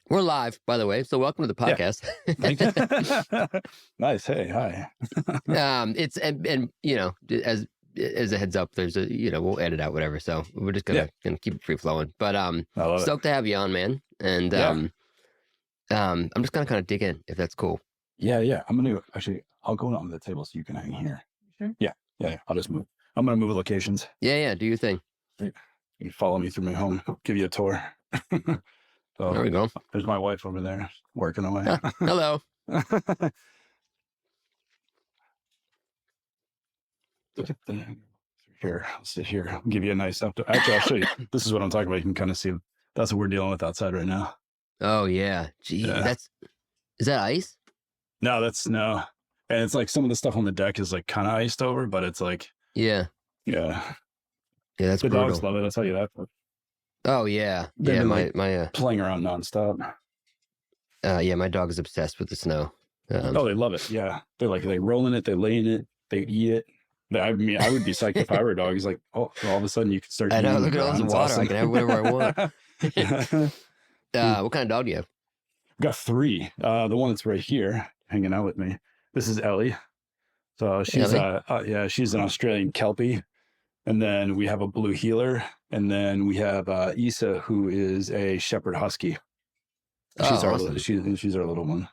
We're live, by the way, so welcome to the Yeah. podcast. Thank you. Nice. Hey, hi. It's and as a heads up, there's a we'll edit out whatever, so we're just Yeah, gonna keep it free flowing. But I love it. stoked to have you on, man. And Yeah. I'm just gonna kind of dig in if that's cool. Yeah. I'm gonna actually. I'll go on the table so you can hang here. Sure. Yeah. I'll just move. I'm gonna move locations. Yeah, do your thing. You can follow me through my home. Give you a tour. There So we go. there's my wife over there working away. Hello. Here, I'll sit here. I'll give you a nice outdoor. Actually, I'll show you. This is what I'm talking about. You can kind of see. That's what we're dealing with outside right now. Oh yeah, gee, Yeah. Is that ice? No, that's snow. And it's like some of the stuff on the deck is like kind of iced over, but it's like, Yeah, yeah, that's the dogs brutal. love it. I'll tell you that. Oh yeah, They've yeah. been My like my playing around nonstop. my dog is obsessed with the snow. Oh, they love it. Yeah. They're like, they roll in it, they lay in it, they eat it. I mean, I would be psyched if I were a dog. He's like, oh, all of a sudden you can start I know. eating Look at all around. this It's water. I awesome. can have whatever I want. We've What kind of dog do you have? got three. The one that's right here hanging out with me. This is Ellie. So she's Ellie? she's an Australian Kelpie. And then we have a blue heeler. And then we have Issa, who is a shepherd husky. She's Oh, our awesome. she's our little one.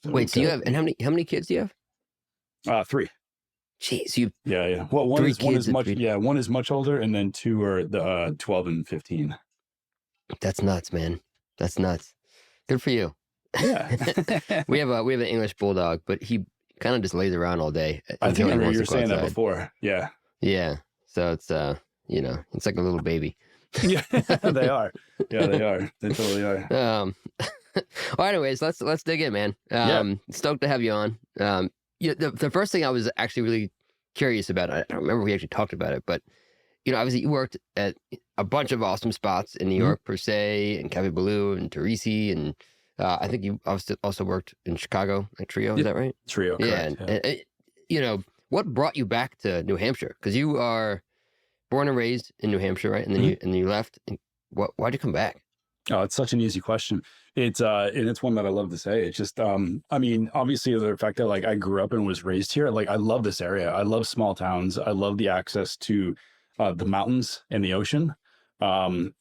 So Wait, so you have, and how many kids do you have? three. Jeez, you Yeah. Well, one three is kids and much three. one is much older, and then two are the 12 and 15. That's nuts, man. That's nuts. Good for you. Yeah. We have an English bulldog, but he kind of just lays around all day I until think I he remember wants you were to go saying that outside. before. Yeah. Yeah, so it's it's like a little baby. Yeah, they are. Yeah, they are. They totally are. Well, anyways, let's dig in, man. Yeah. Stoked to have you on. The first thing I was actually really curious about, I don't remember if we actually talked about it, but obviously you worked at a bunch of awesome spots in New Mhm. York, per se, and Cafe Blue and Teresi, and I think you also worked in Chicago, like Trio. Is Yep. that right? Trio, Yeah. correct. And what brought you back to New Hampshire? Because you are born and raised in New Hampshire, right? And then you left. And why'd you come back? Oh, it's such an easy question. It's and it's one that I love to say. It's just I mean, obviously the fact that like I grew up and was raised here, like I love this area. I love small towns. I love the access to the mountains and the ocean. Um,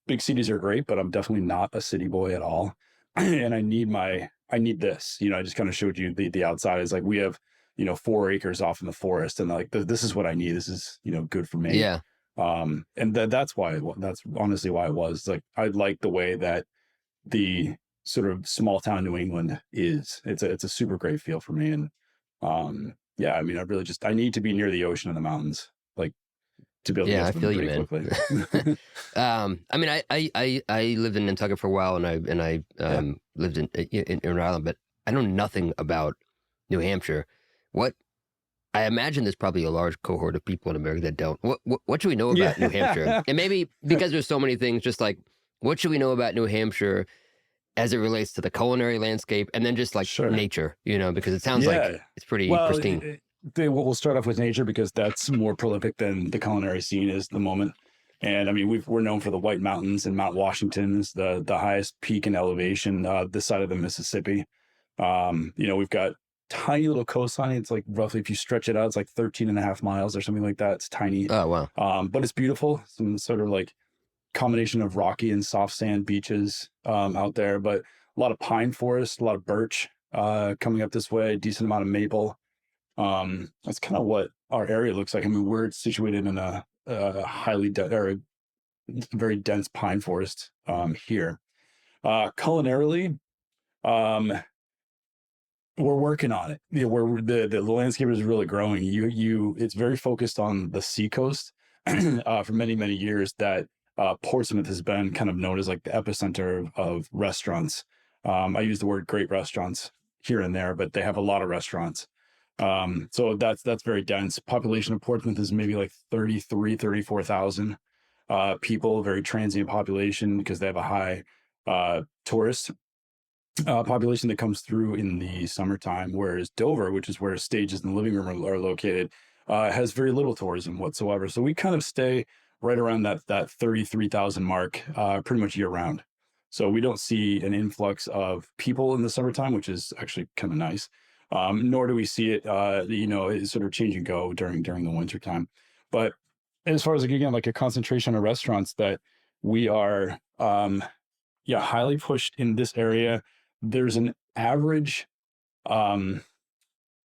big cities are great, but I'm definitely not a city boy at all. And I need this. I just kind of showed you the outside is like we have 4 acres off in the forest, and like this is what I need. This is good for me. Yeah. And that's honestly why it was like I like the way that the sort of small town New England is. It's a super great feel for me. And yeah, I mean, I need to be near the ocean and the mountains, like to be able to Yeah, I get to them feel you, pretty man. quickly. I mean, I lived in Nantucket for a while, and I Yeah. lived in Rhode Island, but I know nothing about New Hampshire. What I imagine there's probably a large cohort of people in America that don't. What should we know about New Hampshire? Yeah. And maybe because there's so many things, just like what should we know about New Hampshire as it relates to the culinary landscape, and then just like Sure. nature, because it sounds like Yeah. it's pretty Well, pristine. we'll start off with nature because that's more prolific than the culinary scene is at the moment. And I mean, we're known for the White Mountains, and Mount Washington is the highest peak in elevation this side of the Mississippi. We've got tiny little coastline. It's like roughly, if you stretch it out, it's like 13 and a half miles or something like that. It's tiny. Oh wow. But it's beautiful. Some sort of like combination of rocky and soft sand beaches out there, but a lot of pine forest, a lot of birch coming up this way, decent amount of maple. That's kind of what our area looks like. I mean, we're situated in a very dense pine forest here. Culinarily, we're working on it. Where the landscape is really growing. It's very focused on the seacoast for many years. That Portsmouth has been kind of known as like the epicenter of restaurants. I use the word great restaurants here and there, but they have a lot of restaurants. So that's very dense. Population of Portsmouth is maybe like 34,000 people, very transient population because they have a high tourist population that comes through in the summertime, whereas Dover, which is where stages and the living room are located, has very little tourism whatsoever. So we kind of stay right around that 33,000 mark pretty much year round. So we don't see an influx of people in the summertime, which is actually kind of nice. Nor do we see it, it sort of change and go during the winter time. But as far as like, again, like a concentration of restaurants that we are, highly pushed in this area. There's an average um,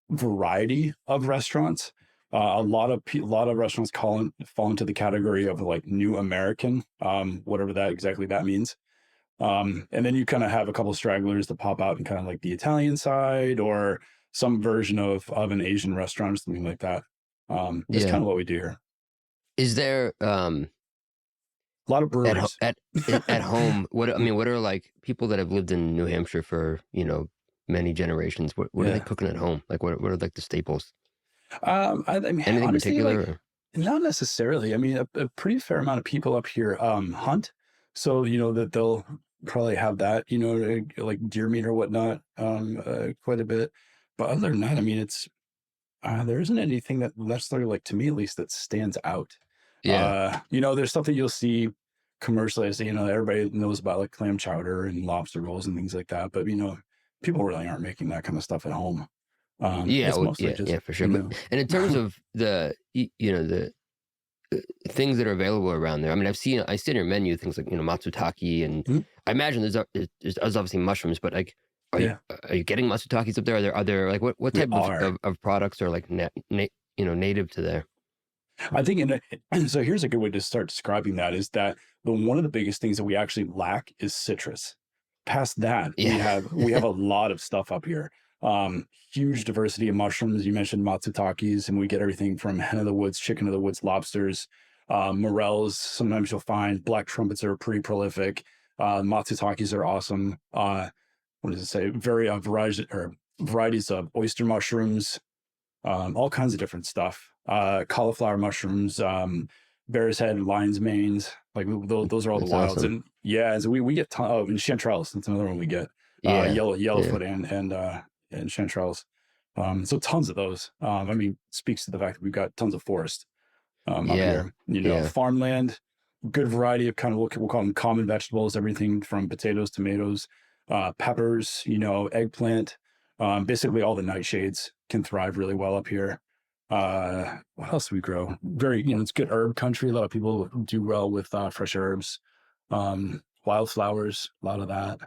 variety of restaurants. A lot of restaurants fall into the category of like new American, whatever that exactly that means. And then you kind of have a couple of stragglers that pop out in kind of like the Italian side or some version of an Asian restaurant or something like that. That's kind of what we do here. Is there a lot of breweries at home? What are like people that have lived in New Hampshire for many generations? What are they cooking at home? Like what are like the staples? I mean, anything honestly, particular? like, not necessarily. I mean, a pretty fair amount of people up here hunt, so that they'll probably have that, like deer meat or whatnot, quite a bit. But other than that, I mean, it's there isn't anything that necessarily, like to me at least, that stands out. Yeah. There's stuff that you'll see commercially. Everybody knows about like clam chowder and lobster rolls and things like that. But people really aren't making that kind of stuff at home. It's mostly just for sure. And in terms of the the things that are available around there, I mean, I see on your menu things like matsutake, and I imagine there's obviously mushrooms, but like, are you getting matsutakis up there? Are there like what type of products are like native to there? I think, so here's a good way to start describing that, is that one of the biggest things that we actually lack is citrus. Past that, we have a lot of stuff up here. Huge diversity of mushrooms. You mentioned matsutakis, and we get everything from hen of the woods, chicken of the woods, lobsters, morels. Sometimes you'll find black trumpets are pretty prolific. Matsutakis are awesome. What does it say? Varieties of oyster mushrooms, all kinds of different stuff. Cauliflower mushrooms, bear's head, lion's manes, like those are all the wilds. Awesome. And so we get and chanterelles. That's another one we get. Yellowfoot and chanterelles. So tons of those. I mean, speaks to the fact that we've got tons of forest up here. Farmland, good variety of kind of we'll call them common vegetables. Everything from potatoes, tomatoes, peppers. Eggplant. Basically, all the nightshades can thrive really well up here. What else do we grow? Very, it's good herb country. A lot of people do well with fresh herbs, wildflowers, a lot of that.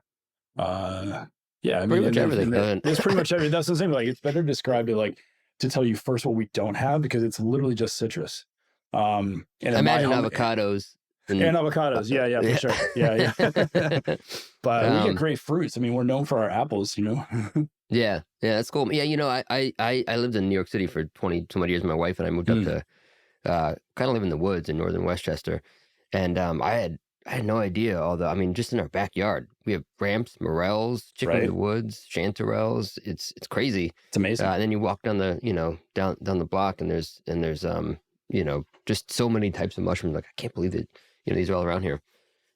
I mean, pretty much everything. It's pretty much everything. That's the same. Like, it's better to describe it like to tell you first what we don't have, because it's literally just citrus. And imagine avocados. And avocados, for sure, But we get great fruits. I mean, we're known for our apples, Yeah, that's cool. Yeah, I lived in New York City for 20 some odd years with my wife, and I moved up to kind of live in the woods in northern Westchester, and I had no idea I mean, just in our backyard we have ramps, morels, chicken of the woods, chanterelles. It's crazy. It's amazing. And then you walk down the down the block, and there's just so many types of mushrooms. Like, I can't believe that these are all around here.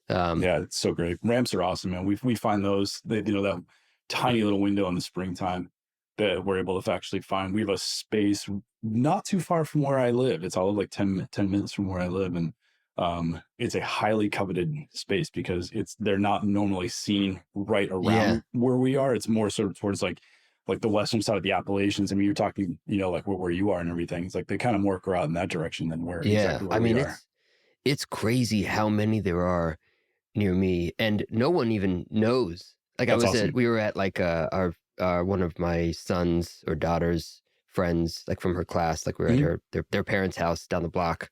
It's so great. Ramps are awesome, man. We find those, that tiny little window in the springtime that we're able to actually find. We have a space not too far from where I live. It's all like 10 minutes from where I live. And it's a highly coveted space because they're not normally seen right around where we are. It's more sort of towards like the western side of the Appalachians. I mean, you're talking, like where you are and everything. It's like they kind of more go out in that direction than where exactly where we are. It's crazy how many there are near me, and no one even knows. Like, we were at like our one of my son's or daughter's friends, like from her class, like we were at their parents' house down the block,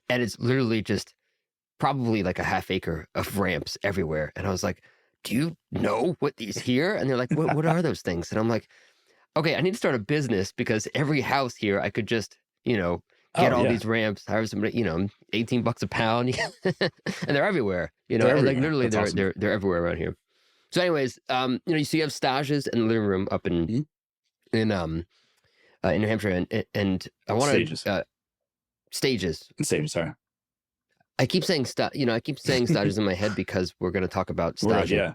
and it's literally just probably like a half acre of ramps everywhere. And I was like, do you know what these here? And they're like, what are those things? And I'm like, okay, I need to start a business, because every house here I could just, get all these ramps, hire somebody, $18 a pound, and they're everywhere, and like literally they're everywhere around here. So anyways, you see, you have stages in the living room up in New Hampshire, and I want to stages. Sorry. I keep saying stages in my head because we're going to talk about stages.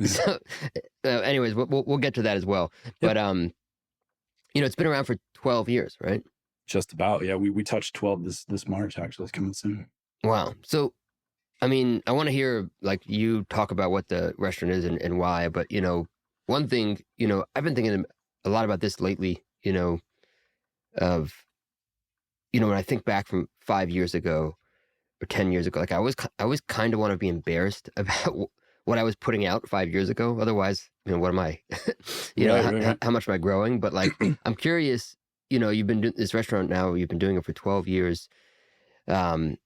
So, anyways, we'll get to that as well. Yep. But it's been around for 12 years, right? Just about, yeah. We touched 12 this March, actually. It's coming soon. Wow. So I mean, I want to hear like you talk about what the restaurant is and why, but one thing, I've been thinking a lot about this lately, of, when I think back from 5 years ago or 10 years ago, like I always kind of want to be embarrassed about what I was putting out 5 years ago. Otherwise, what am I, Right, right, how much am I growing? But like, right. I'm curious, you've been doing this restaurant now, you've been doing it for 12 years. Um,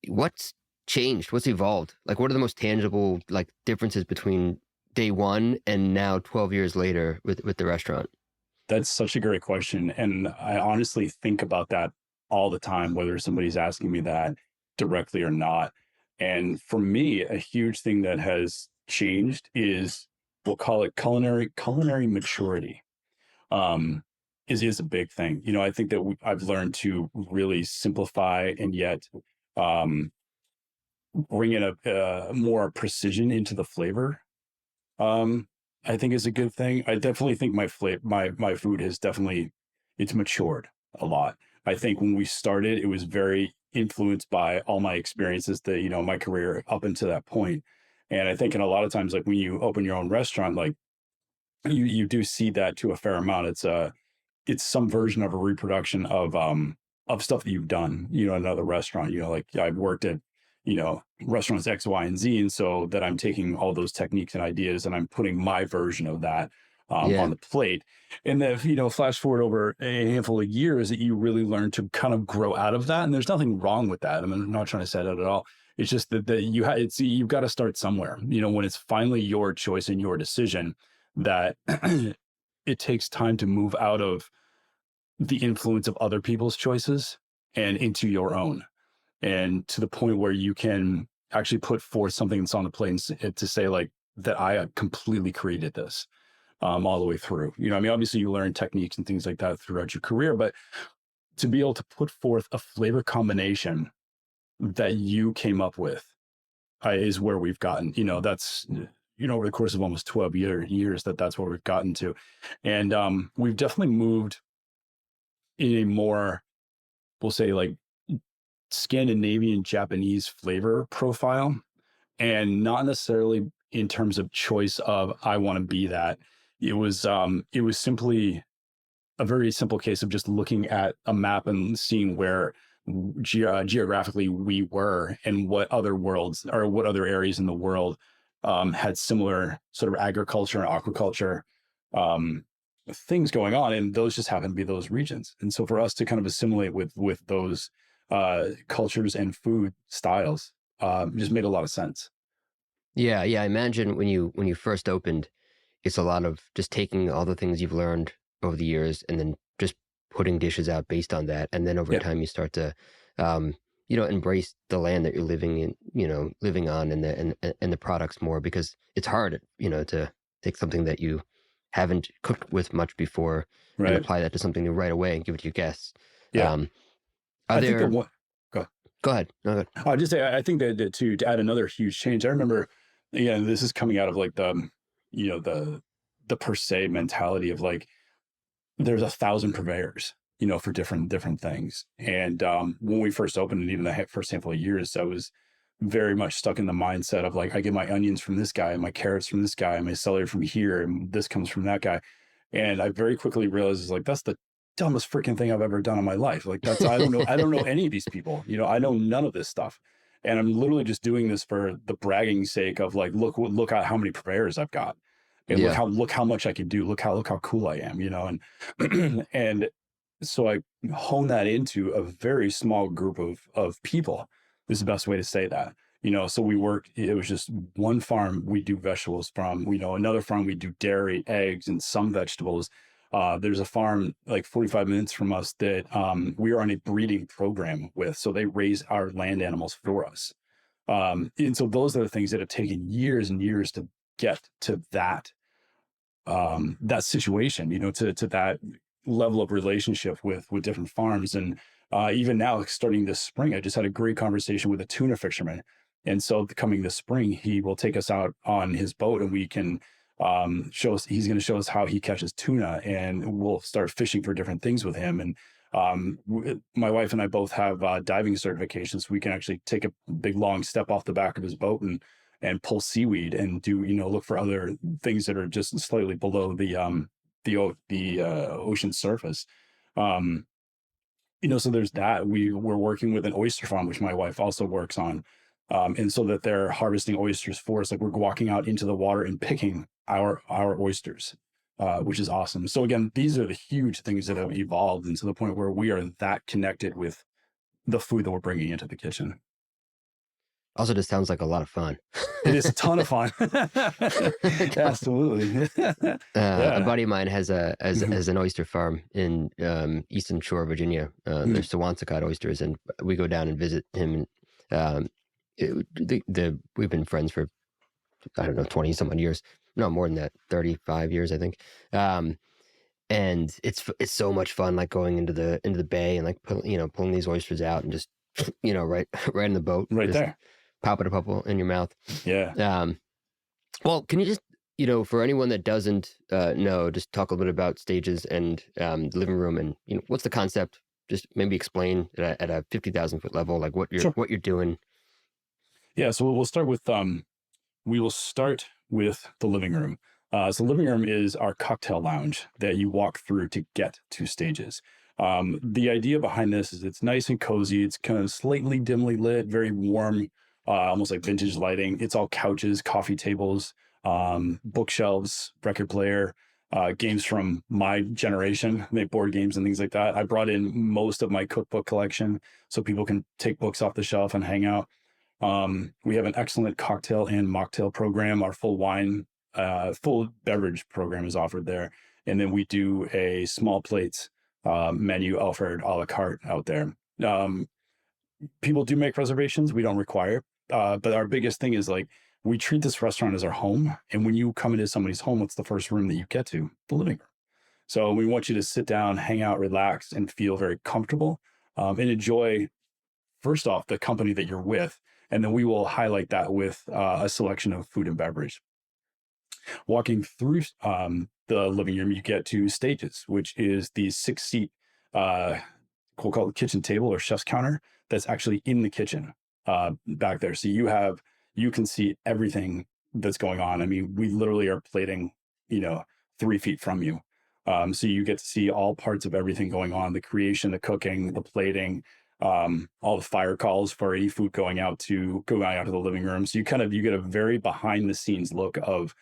what's changed? What's evolved? Like, what are the most tangible like differences between day one and now 12 years later with the restaurant? That's such a great question. And I honestly think about that all the time, whether somebody's asking me that directly or not. And for me, a huge thing that has changed is we'll call it culinary maturity. Um, is a big thing. I think that I've learned to really simplify and yet um, bring in a more precision into the flavor. um, I think is a good thing. I definitely think my food has definitely it's matured a lot. I think when we started, it was very influenced by all my experiences that, my career up until that point. And I think in a lot of times, like when you open your own restaurant, like you do see that to a fair amount. It's some version of a reproduction of stuff that you've done, in another restaurant. Like I've worked at, restaurants X, Y, and Z. And so that I'm taking all those techniques and ideas and I'm putting my version of that Yeah, on the plate. And then, flash forward over a handful of years that you really learn to kind of grow out of that. And there's nothing wrong with that. I mean, I'm not trying to say that at all. It's just that you've got to start somewhere, when it's finally your choice and your decision that it takes time to move out of the influence of other people's choices and into your own, and to the point where you can actually put forth something that's on the plate to say like that I completely created this all the way through. I mean, obviously you learn techniques and things like that throughout your career, but to be able to put forth a flavor combination that you came up with is where we've gotten. That's over the course of almost 12 years that's where we've gotten to. And we've definitely moved in a more, we'll say, like Scandinavian Japanese flavor profile, and not necessarily in terms of choice of I want to be that. It was simply a very simple case of just looking at a map and seeing where geographically we were, and what other worlds or what other areas in the world had similar sort of agriculture and aquaculture um, things going on, and those just happen to be those regions. And so for us to kind of assimilate with those cultures and food styles just made a lot of sense. yeah. I imagine when you first opened, it's a lot of just taking all the things you've learned over the years and then just putting dishes out based on that. And then over Yeah, time, you start to, um, embrace the land that you're living in, living on, and the products more, because it's hard, to take something that you haven't cooked with much before and right. apply that to something new right away and give it to your guests. Yeah, Um, are I think the there? one. Go Go ahead. No, go ahead. I'll just say I think that to add another huge change. I remember, this is coming out of like the per se mentality of like there's 1,000 purveyors, for different things. And when we first opened, and even the first handful of years, I was very much stuck in the mindset of like I get my onions from this guy, and my carrots from this guy, and my celery from here, and this comes from that guy. And I very quickly realized is like that's the dumbest freaking thing I've ever done in my life. Like that's I don't know any of these people. I know none of this stuff. And I'm literally just doing this for the bragging sake of like, look at how many purveyors I've got. And Yeah. look how much I can do. Look how cool I am, and and so I hone that into a very small group of people. Is the best way to say that. So it was just one farm we do vegetables from, another farm we do dairy, eggs, and some vegetables. There's a farm like 45 minutes from us that we are on a breeding program with. So they raise our land animals for us. And so those are the things that have taken years and years to get to that situation, to that level of relationship with different farms. And even now, starting this spring, I just had a great conversation with a tuna fisherman. And so coming this spring, he will take us out on his boat, and we can he's going to show us how he catches tuna, and we'll start fishing for different things with him. And My wife and I both have diving certifications. We can actually take a big long step off the back of his boat and pull seaweed and do, look for other things that are just slightly below the ocean surface. Um, so there's that. We're working with an oyster farm, which my wife also works on. And so that they're harvesting oysters for us. Like we're walking out into the water and picking our oysters, which is awesome. So again, these are the huge things that have evolved into the point where we are that connected with the food that we're bringing into the kitchen. Also, just sounds like a lot of fun. It is a ton of fun. Absolutely. A buddy of mine has an oyster farm in Eastern Shore, Virginia. There's Sewansicott oysters, and we go down and visit him. We've been friends for, I don't know, 20 some odd years. No, more than that, 35 years, I think. And it's so much fun, like going into the bay and like pulling these oysters out and just right in the boat, right just there, pop it a couple in your mouth. Yeah. Well, can you just for anyone that doesn't know, just talk a little bit about stages and the living room, and what's the concept? Just maybe explain at a 50,000 foot level, like what you're doing. Yeah, so we'll start with we will start with the living room. So the living room is our cocktail lounge that you walk through to get to stages. The idea behind this is it's nice and cozy. It's kind of slightly dimly lit, very warm, almost like vintage lighting. It's all couches, coffee tables, bookshelves, record player, games from my generation, board games and things like that. I brought in most of my cookbook collection so people can take books off the shelf and hang out. We have an excellent cocktail and mocktail program. Our full beverage program is offered there. And then we do a small plates menu offered a la carte out there. People do make reservations. We don't require, but our biggest thing is like, we treat this restaurant as our home. And when you come into somebody's home, what's the first room that you get to? The living room. So we want you to sit down, hang out, relax, and feel very comfortable and enjoy, first off, the company that you're with. And then we will highlight that with a selection of food and beverage. Walking through the living room, you get to stages, which is the 6-seat, we'll call it the kitchen table or chef's counter that's actually in the kitchen back there. So you can see everything that's going on. I mean, we literally are plating, 3 feet from you. So you get to see all parts of everything going on, the creation, the cooking, the plating, all the fire calls for any food going out to the living room. So you get a very behind the scenes look of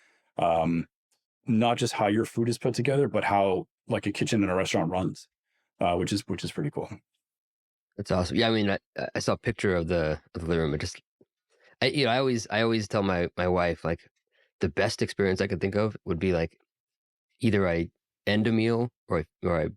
not just how your food is put together, but how like a kitchen in a restaurant runs, which is pretty cool. That's awesome. Yeah, I mean, I saw a picture of the living room. It just, I always tell my wife, like, the best experience I could think of would be like either I end a meal or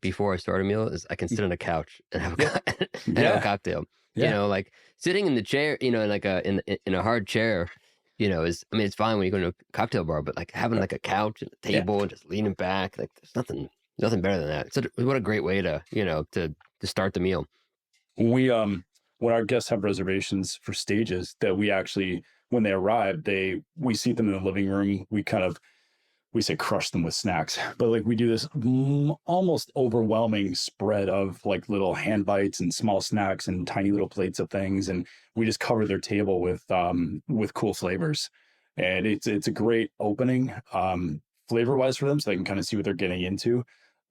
before I start a meal is I can sit on a couch and have a cocktail. Yeah. Like sitting in the chair, in like in a hard chair, is, I mean, it's fine when you go to a cocktail bar, but like having like a couch and a table and just leaning back, like there's nothing better than that. So what a great way to to start the meal. We when our guests have reservations for stages, that we actually, when they arrive, we seat them in the living room. We say crush them with snacks, but like we do this almost overwhelming spread of like little hand bites and small snacks and tiny little plates of things, and we just cover their table with cool flavors, and it's a great opening flavor wise for them, so they can kind of see what they're getting into.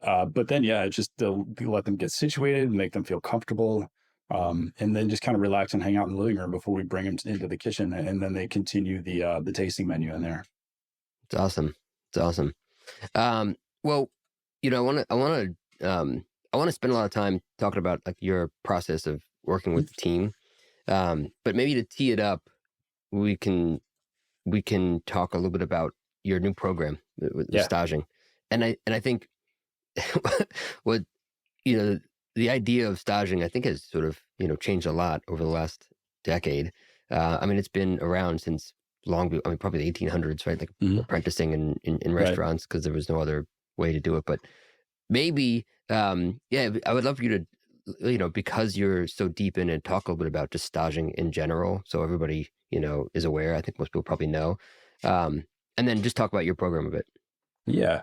But then it's just to let them get situated and make them feel comfortable, and then just kind of relax and hang out in the living room before we bring them into the kitchen, and then they continue the tasting menu in there. It's awesome. It's awesome. Well, I want to spend a lot of time talking about like your process of working with the team. But maybe to tee it up, we can talk a little bit about your new program with staging. And I think what, the idea of staging, I think, has sort of, changed a lot over the last decade. I mean, it's been around since probably the 1800s, right? Like apprenticing in restaurants, because there was no other way to do it. But maybe, I would love for you to, because you're so deep in it, talk a little bit about just staging in general, so everybody, is aware. I think most people probably know. And then just talk about your program a bit. Yeah.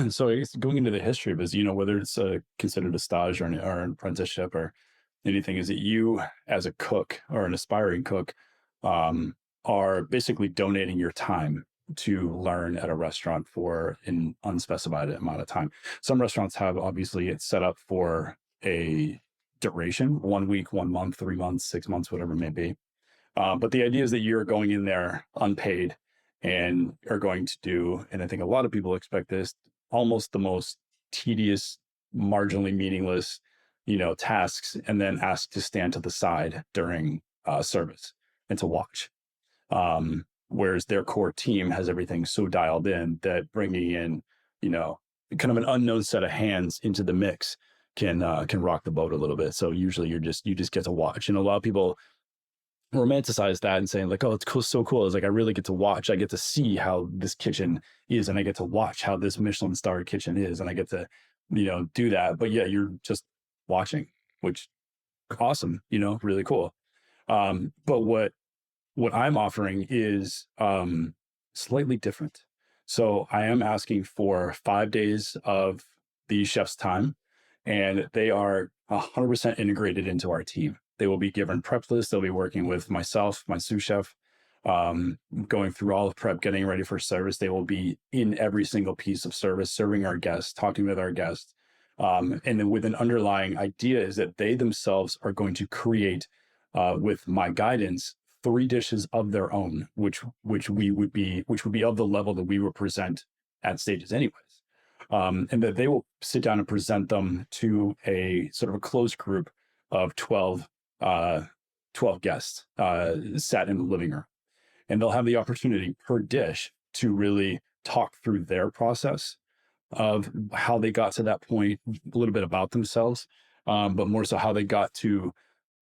So I guess going into the history of this, whether it's considered a stage or an apprenticeship or anything, is that you as a cook or an aspiring cook um, are basically donating your time to learn at a restaurant for an unspecified amount of time. Some restaurants have obviously it's set up for a duration, 1 week, 1 month, 3 months, 6 months, whatever it may be. But the idea is that you're going in there unpaid and are going to do, and I think a lot of people expect this, almost the most tedious, marginally meaningless, tasks, and then asked to stand to the side during service and to watch. Whereas their core team has everything so dialed in that bringing in, you know, kind of an unknown set of hands into the mix can rock the boat a little bit. So usually you just get to watch, and a lot of people romanticize that and saying like, oh, it's cool, so cool. It's like I really get to watch. I get to see how this kitchen is, and I get to watch how this Michelin star kitchen is, and I get to, do that. But yeah, you're just watching, which awesome, really cool. But what I'm offering is slightly different. So I am asking for 5 days of the chef's time, and they are 100% integrated into our team. They will be given prep lists. They'll be working with myself, my sous chef, going through all of prep, getting ready for service. They will be in every single piece of service, serving our guests, talking with our guests. And then with an underlying idea is that they themselves are going to create, with my guidance, 3 dishes of their own, which would be of the level that we would present at stages anyways. And that they will sit down and present them to a sort of a closed group of 12 guests sat in the living room. And they'll have the opportunity per dish to really talk through their process of how they got to that point, a little bit about themselves, but more so how they got to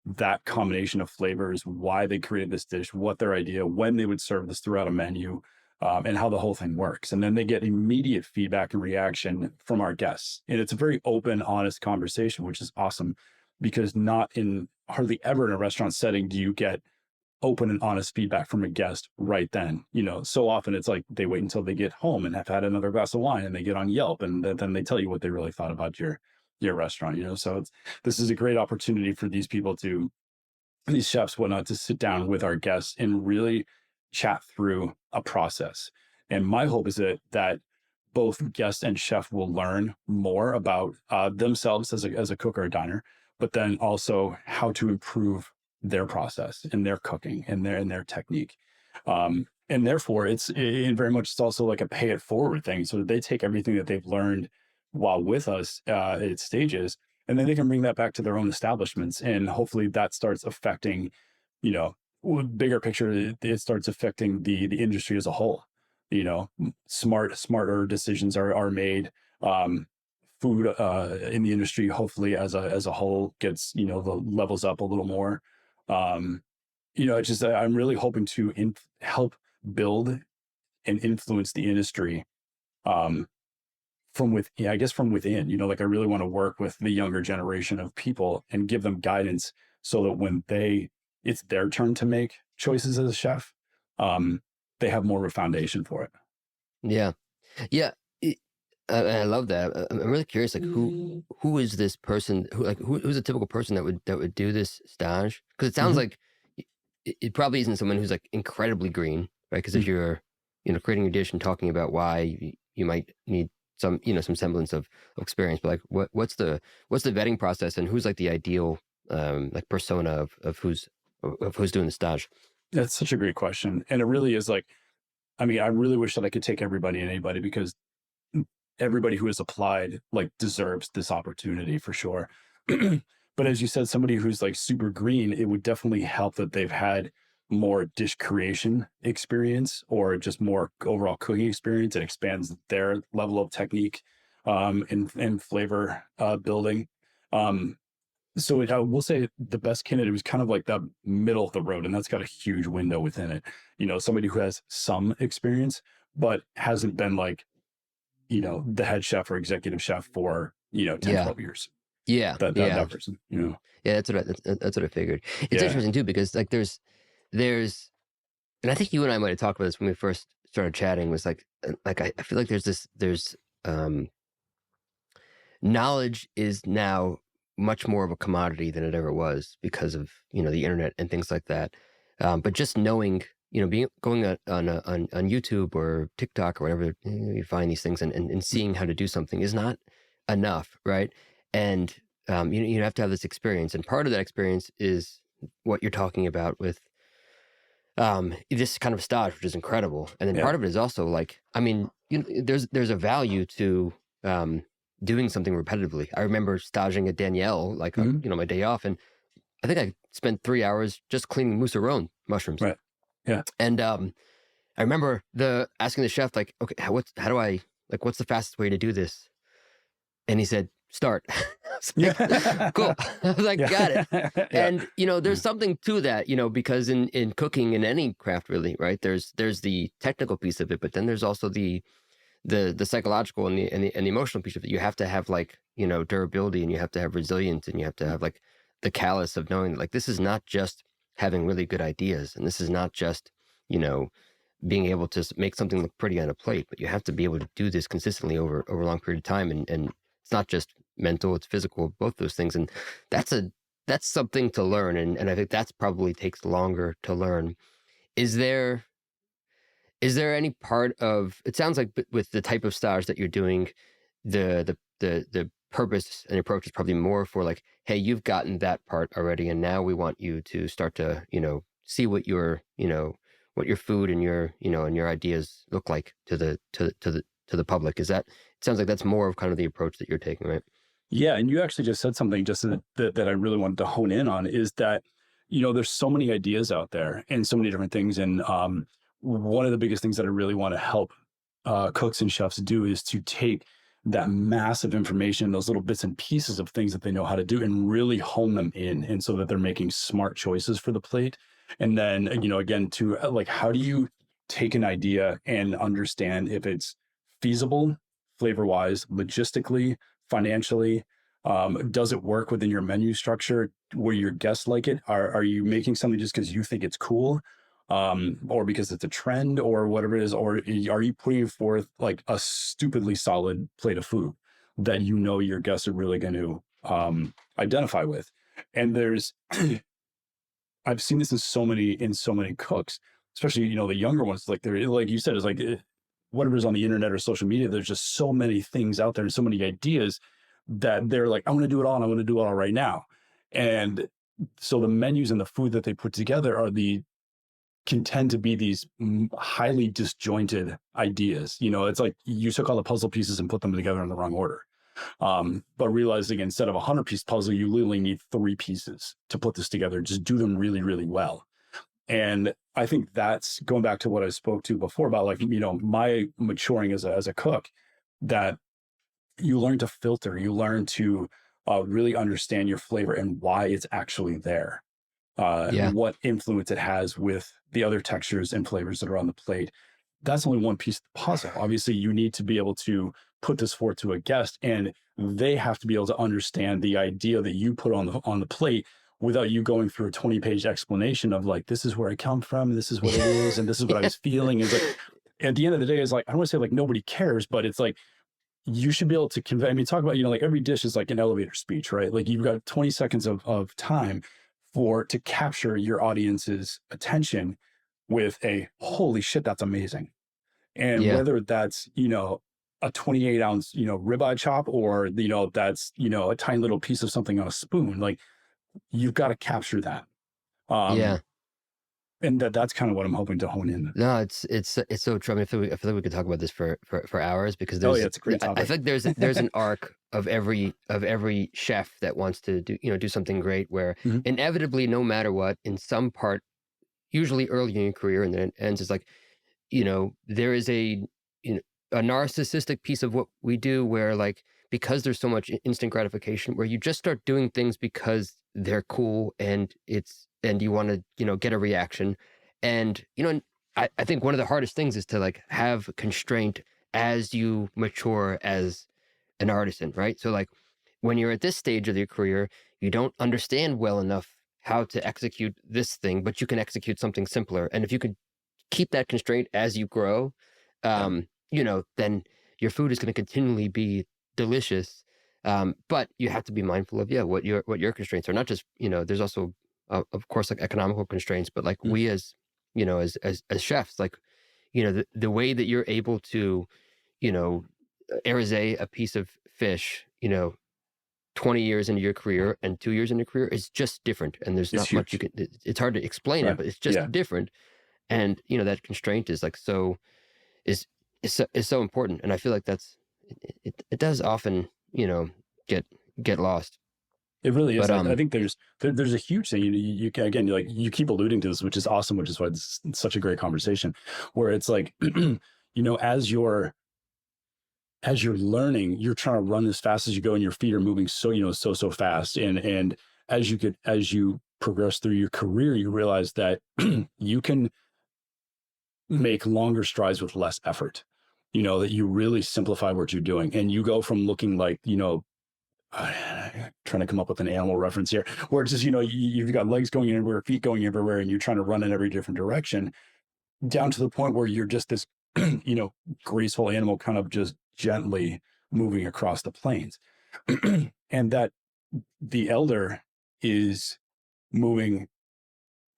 that combination of flavors, why they created this dish, what their idea, when they would serve this throughout a menu, and how the whole thing works. And then they get immediate feedback and reaction from our guests. And it's a very open, honest conversation, which is awesome, because not in hardly ever in a restaurant setting do you get open and honest feedback from a guest right then. So often it's like they wait until they get home and have had another glass of wine and they get on Yelp, and then they tell you what they really thought about your restaurant. So this is a great opportunity for these people to, these chefs, whatnot, to sit down with our guests and really chat through a process. And my hope is that both guest and chef will learn more about themselves as a cook or a diner, but then also how to improve their process and their cooking and their technique. And therefore, it's also like a pay it forward thing. So that they take everything that they've learned while with us at stages, and then they can bring that back to their own establishments. And hopefully that starts affecting, bigger picture, it starts affecting the industry as a whole. Smarter decisions are made. Food in the industry, hopefully as a whole, gets, the levels up a little more. It's just, I'm really hoping to help build and influence the industry from within. Like I really want to work with the younger generation of people and give them guidance so that when it's their turn to make choices as a chef, they have more of a foundation for it. Yeah. Yeah. I love that. I'm really curious, like who is this person who's a typical person that would do this stage? Because it sounds like it probably isn't someone who's like incredibly green, right? Because if you're, creating a dish and talking about why you might need some, some semblance of experience, but like what's the vetting process, and who's like the ideal like persona of who's doing the stage? That's such a great question. And it really is like, I really wish that I could take everybody and anybody, because everybody who has applied like deserves this opportunity for sure. But as you said, somebody who's like super green, it would definitely help that they've had more dish creation experience or just more overall cooking experience. It expands their level of technique and flavor building. So I will say the best candidate was kind of like the middle of the road, and that's got a huge window within it. Somebody who has some experience, but hasn't been like, the head chef or executive chef for, 10, 12 years. Yeah. That person, Yeah, that's what I figured. It's interesting too, because like there's, and I think you and I might have talked about this when we first started chatting was like I feel like there's knowledge is now much more of a commodity than it ever was because of, the internet and things like that. But just knowing, going on YouTube or TikTok or whatever, you find these things and seeing how to do something is not enough, right? And you have to have this experience, and part of that experience is what you're talking about with this kind of stage, which is incredible. And then part of it is also like, I mean, there's a value to doing something repetitively. I remember staging at Danielle, like, my day off, and I think I spent 3 hours just cleaning mousserone mushrooms. Right. Yeah. And I remember asking the chef, like, okay, what's the fastest way to do this? And he said, start. Like, cool. I was like, got it. And, there's something to that, because in cooking, in any craft really, right, there's the technical piece of it, but then there's also the psychological and the emotional piece of it. You have to have like, durability, and you have to have resilience, and you have to have like the callous of knowing that, like, this is not just having really good ideas, and this is not just, being able to make something look pretty on a plate, but you have to be able to do this consistently over a long period of time. And it's not just mental, it's physical, both those things. And that's something to learn. And I think that's probably takes longer to learn. Is there any part of, it sounds like with the type of stage that you're doing, the purpose and approach is probably more for like, hey, you've gotten that part already, and now we want you to start to, see what your food and your, and your ideas look like to the public. It sounds like that's more of kind of the approach that you're taking, right? Yeah. And you actually just said something just that I really wanted to hone in on, is that, there's so many ideas out there and so many different things. And one of the biggest things that I really want to help cooks and chefs do is to take that massive information, those little bits and pieces of things that they know how to do, and really hone them in, and so that they're making smart choices for the plate. And then, again, to like, how do you take an idea and understand if it's feasible, flavor-wise, logistically, financially? Does it work within your menu structure where your guests like it? Are you making something just because you think it's cool? Or because it's a trend or whatever it is? Or are you putting forth like a stupidly solid plate of food that your guests are really going to identify with? And there's I've seen this in so many cooks, especially, the younger ones, like they're, like you said, is like whatever's on the internet or social media, there's just so many things out there and so many ideas that they're like, I want to do it all, and I want to do it all right now. And so the menus and the food that they put together can tend to be these highly disjointed ideas. It's like you took all the puzzle pieces and put them together in the wrong order. But realizing instead of a 100-piece puzzle, you literally need 3 pieces to put this together. Just do them really, really well. And I think that's going back to what I spoke to before about, like, my maturing as a cook, that you learn to filter, you learn to really understand your flavor and why it's actually there. What influence it has with the other textures and flavors that are on the plate. That's only one piece of the puzzle. Obviously, you need to be able to put this forth to a guest, and they have to be able to understand the idea that you put on the plate without you going through a 20-page explanation of like, this is where I come from, this is what it is, and this is what I was feeling. It's like, at the end of the day, it's like, I don't want to say like nobody cares, but it's like, you should be able to convey. I mean, talk about, like every dish is like an elevator speech, right? Like you've got 20 seconds of time to capture your audience's attention with a holy shit, that's amazing. And whether that's, a 28-ounce, ribeye chop, or, that's, a tiny little piece of something on a spoon, like you've got to capture that. And that's kind of what I'm hoping to hone in. No, it's so true. I mean, I feel like we could talk about this for hours, because it's a great topic. I think there's an arc of every chef that wants to do something great, where inevitably, no matter what, in some part, usually early in your career, and then it ends, is like, there is a narcissistic piece of what we do, where like, because there's so much instant gratification, where you just start doing things because they're cool, and you want to, get a reaction. And, I think one of the hardest things is to like have constraint as you mature as an artisan, right? So like, when you're at this stage of your career, you don't understand well enough how to execute this thing, but you can execute something simpler. And if you could keep that constraint as you grow, then your food is going to continually be delicious. But you have to be mindful of what your constraints are. Not just there's also of course like economical constraints, but like we as as chefs, like the way that you're able to airze a piece of fish 20 years into your career and 2 years into your career is just different, and there's not much you can. It's hard to explain it, but it's just different. And that constraint is like is so important, and I feel like it does often get lost. It really is. But, I think there's a huge thing. You can, again, you keep alluding to this, which is awesome, which is why it's such a great conversation, where it's like, as you're learning, you're trying to run as fast as you go, and your feet are moving so fast. And as you progress through your career, you realize that you can make longer strides with less effort. That you really simplify what you're doing, and you go from looking like trying to come up with an animal reference here, where it's just you've got legs going everywhere, feet going everywhere, and you're trying to run in every different direction, down to the point where you're just this graceful animal kind of just gently moving across the plains. And that the elder is moving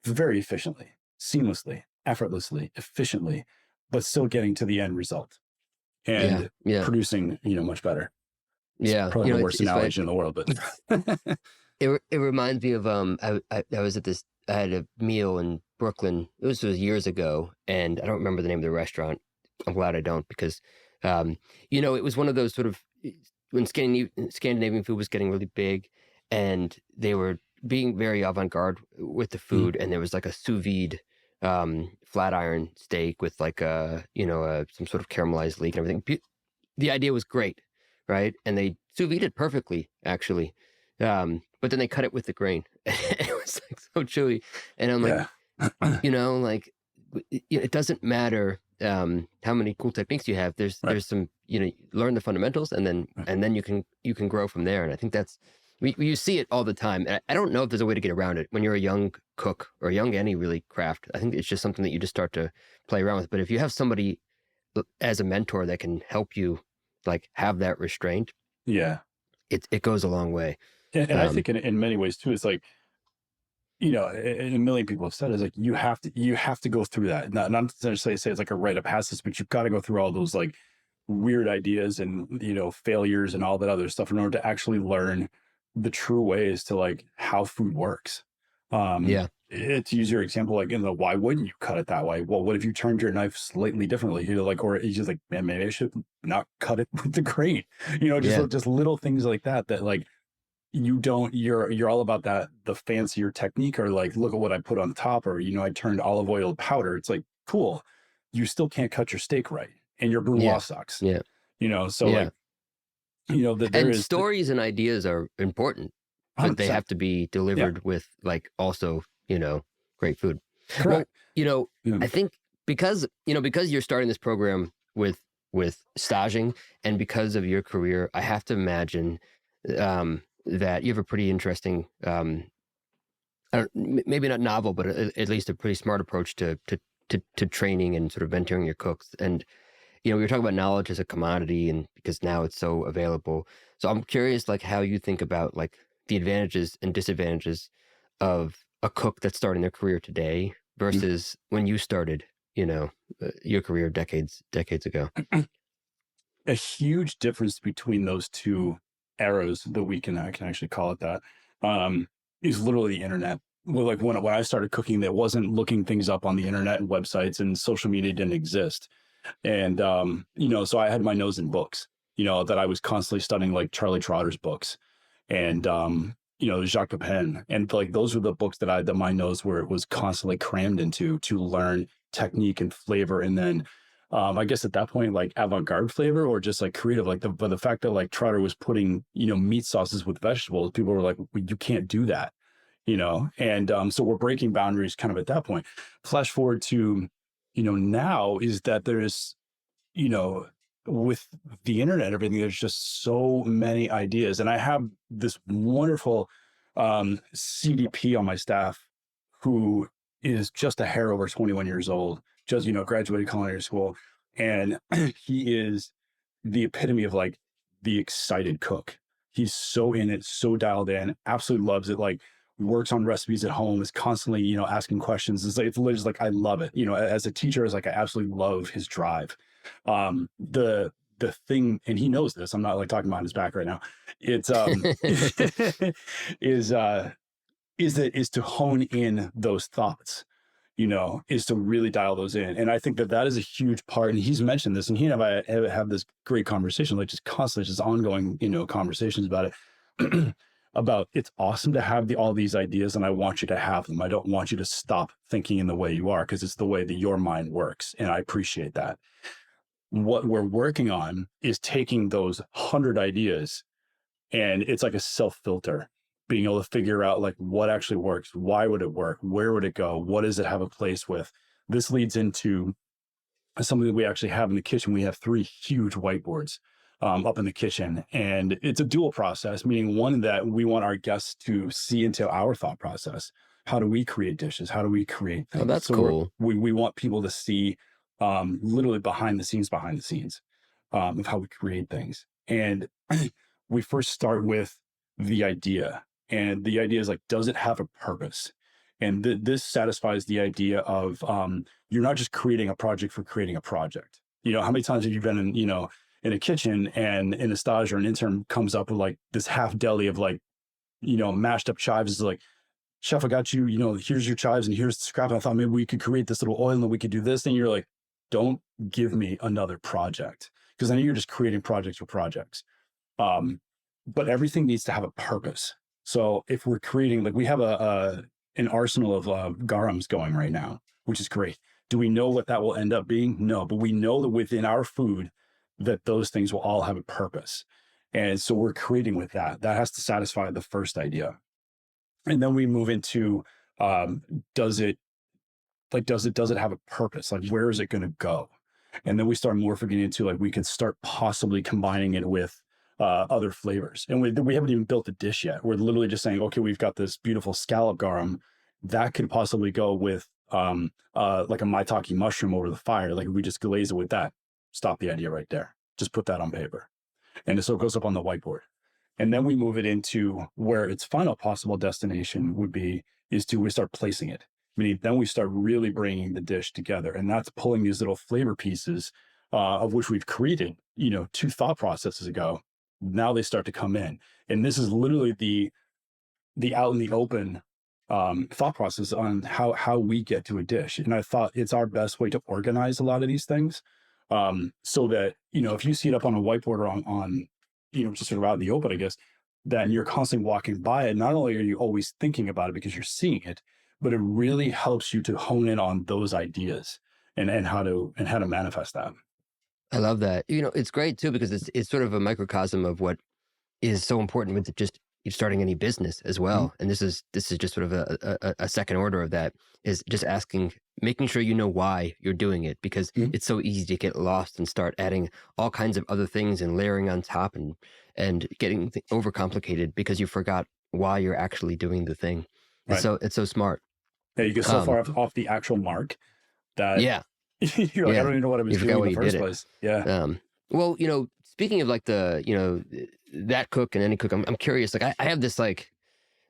very efficiently, seamlessly, effortlessly, efficiently, but still getting to the end result and producing much better. It's probably the worst analogy in the world, but it reminds me of I was at this. I had a meal in Brooklyn. This was years ago, and I don't remember the name of the restaurant. I'm glad I don't, because it was one of those sort of when Scandinavian food was getting really big, and they were being very avant-garde with the food, and there was like a sous vide flat iron steak with like some sort of caramelized leek and everything. The idea was great. Right. And they sous vide it perfectly, actually. But then they cut it with the grain. It was like so chewy. And I'm like, it doesn't matter how many cool techniques you have. There's some, learn the fundamentals, and then you can grow from there. And I think that's, you see it all the time. And I don't know if there's a way to get around it when you're a young cook or any really craft. I think it's just something that you just start to play around with. But if you have somebody as a mentor that can help you like have that restraint, it goes a long way. And I think in many ways too, it's like, and a million people have said, is like you have to go through that. Not necessarily say it's like a rite of passage, but you've got to go through all those like weird ideas and failures and all that other stuff in order to actually learn the true ways to like how food works. To use your example, like why wouldn't you cut it that way? Well, what if you turned your knife slightly differently? Or it's just like, man, maybe I should not cut it with the grain. Just little things like that like you're all about that, the fancier technique, or like, look at what I put on top, or I turned olive oil to powder. It's like, cool. You still can't cut your steak right, and your brunoise sucks. Stories and ideas are important, but 100%. They have to be delivered with like also great food. Correct. Well, I think because you're starting this program with staging, and because of your career, I have to imagine that you have a pretty interesting, maybe not novel, but at least a pretty smart approach to training and sort of mentoring your cooks. And we were talking about knowledge as a commodity, and because now it's so available. So I'm curious, like, how you think about like the advantages and disadvantages of a cook that's starting their career today versus when you started, your career decades ago. A huge difference between those two eras that I can actually call it that, is literally the internet. Well, like when I started cooking, there wasn't looking things up on the internet and websites, and social media didn't exist. And, so I had my nose in books, that I was constantly studying, like Charlie Trotter's books and, Jacques Pepin. And like, those were the books that my nose was constantly crammed into to learn technique and flavor. And then, I guess at that point, like avant-garde flavor, or just like creative, like the fact that like Trotter was putting, meat sauces with vegetables, people were like, well, you can't do that, and so we're breaking boundaries kind of at that point. Flash forward to, now is that there's, with the internet and everything, there's just so many ideas. And I have this wonderful CDP on my staff who is just a hair over 21 years old, just, graduated culinary school. And he is the epitome of like the excited cook. He's so in it, so dialed in, absolutely loves it. Like works on recipes at home, is constantly, asking questions. It's literally just like, I love it. As a teacher, is like, I absolutely love his drive. The thing, and he knows this, I'm not like talking behind his back right now. It's, is to hone in those thoughts, is to really dial those in. And I think that is a huge part. And he's mentioned this, and he and I have this great conversation, like just constantly, just ongoing, conversations about it. About it's awesome to have all these ideas, and I want you to have them. I don't want you to stop thinking in the way you are, because it's the way that your mind works. And I appreciate that. What we're working on is taking those 100 ideas, and it's like a self-filter, being able to figure out like what actually works, why would it work, where would it go, what does it have a place with. This leads into something that we actually have in the kitchen. We have 3 huge whiteboards up in the kitchen, and it's a dual process, meaning one, that we want our guests to see into our thought process. How do we create dishes? How do we create things? Oh, that's cool. We want people to see literally behind the scenes of how we create things. And we first start with the idea. And the idea is like, does it have a purpose? And this satisfies the idea of you're not just creating a project for creating a project. How many times have you been in a kitchen, and in a stage or an intern comes up with like this half deli of like, mashed up chives? Is like, chef, I got you, here's your chives and here's the scrap. And I thought maybe we could create this little oil and we could do this. And you're like, don't give me another project, because then you're just creating projects for projects. But everything needs to have a purpose. So if we're creating, like we have an arsenal of garums going right now, which is great. Do we know what that will end up being? No, but we know that within our food that those things will all have a purpose. And so we're creating with that. That has to satisfy the first idea. And then we move into, does it have a purpose? Like, where is it going to go? And then we start morphing into like, we could start possibly combining it with other flavors. And we haven't even built a dish yet. We're literally just saying, okay, we've got this beautiful scallop garum that could possibly go with like a maitake mushroom over the fire. Like if we just glaze it with that, stop the idea right there. Just put that on paper. And so it goes up on the whiteboard. And then we move it into where its final possible destination would be, is to we start placing it. Meaning then we start really bringing the dish together. And that's pulling these little flavor pieces of which we've created, 2 thought processes ago. Now they start to come in. And this is literally the out in the open thought process on how we get to a dish. And I thought it's our best way to organize a lot of these things. So that, if you see it up on a whiteboard or on just sort of out in the open, I guess, then you're constantly walking by it. Not only are you always thinking about it because you're seeing it, but it really helps you to hone in on those ideas and how to manifest that. I love that. It's great too, because it's sort of a microcosm of what is so important with just starting any business as well. Mm-hmm. And this is just sort of a second order of that, is just making sure you know why you're doing it, because mm-hmm. it's so easy to get lost and start adding all kinds of other things and layering on top and getting overcomplicated because you forgot why you're actually doing the thing. Right. So it's so smart. Yeah, you get so far off the actual mark that you're like, I don't even know what I was doing in the first place. Yeah. Well, speaking of like that cook and any cook, I'm curious. Like I have this like,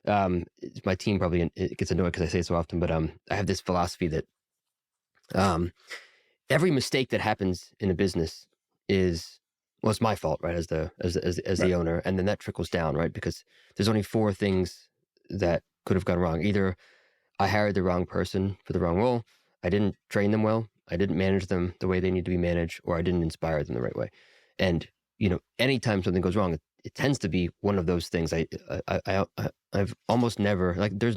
my team probably it gets annoyed because I say it so often, but I have this philosophy that every mistake that happens in a business it's my fault, right? As the the owner, and then that trickles down, right? Because there's only 4 things that could have gone wrong. Either I hired the wrong person for the wrong role, I didn't train them well, I didn't manage them the way they need to be managed, or I didn't inspire them the right way. And anytime something goes wrong, it tends to be one of those things. I've almost never, like, there's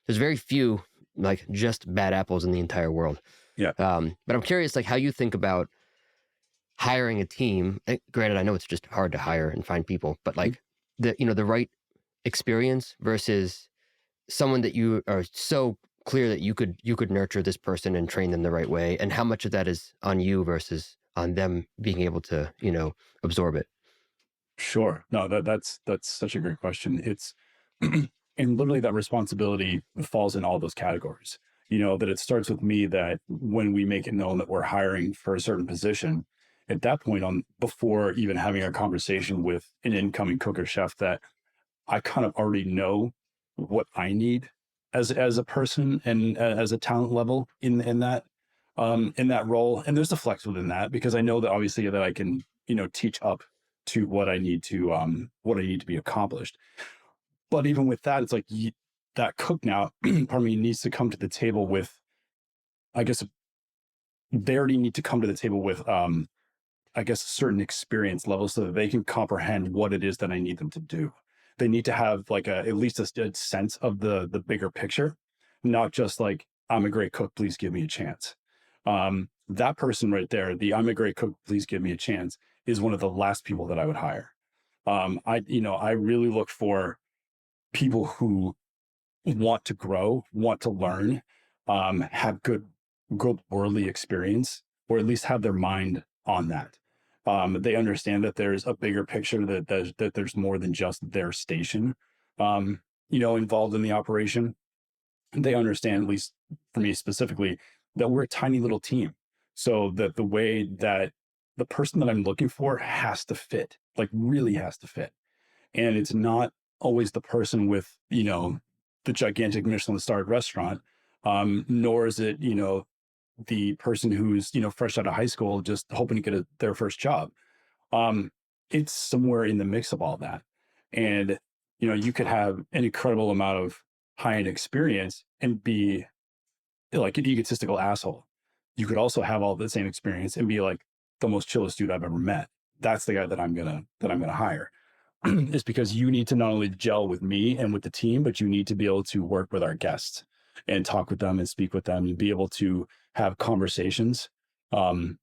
very few like just bad apples in the entire world. Yeah. But I'm curious, like, how you think about hiring a team. Granted, I know it's just hard to hire and find people, but like the right experience versus someone that you are so clear that you could nurture this person and train them the right way, and how much of that is on you versus on them being able to absorb it. Sure. No, that's such a great question. It's and literally that responsibility falls in all those categories. that it starts with me, that when we make it known that we're hiring for a certain position, at that point before even having a conversation with an incoming cook or chef, that I kind of already know what I need as a person and as a talent level in that role. And there's a flex within that, because I know that obviously that I can, teach up to what I need to be accomplished. But even with that, it's like that cook now, pardon me, needs to come to the table with, I guess they already need to come to the table with, I guess, a certain experience level so that they can comprehend what it is that I need them to do. They need to have like at least a sense of the bigger picture, not just like, I'm a great cook, please give me a chance. That person right there, the I'm a great cook, please give me a chance, is one of the last people that I would hire. I really look for people who want to grow, want to learn, have good worldly experience, or at least have their mind on that. They understand that there's a bigger picture, that there's more than just their station, involved in the operation. They understand, at least for me specifically, that we're a tiny little team. So that the way that the person that I'm looking for has to fit, like really has to fit. And it's not always the person with, the gigantic Michelin starred restaurant, nor is it, the person who's, fresh out of high school, just hoping to get their first job. It's somewhere in the mix of all that. And, you could have an incredible amount of high-end experience and be like an egotistical asshole. You could also have all the same experience and be like the most chillest dude I've ever met. That's the guy that I'm gonna hire. Is because you need to not only gel with me and with the team, but you need to be able to work with our guests and talk with them and speak with them and be able to have conversations in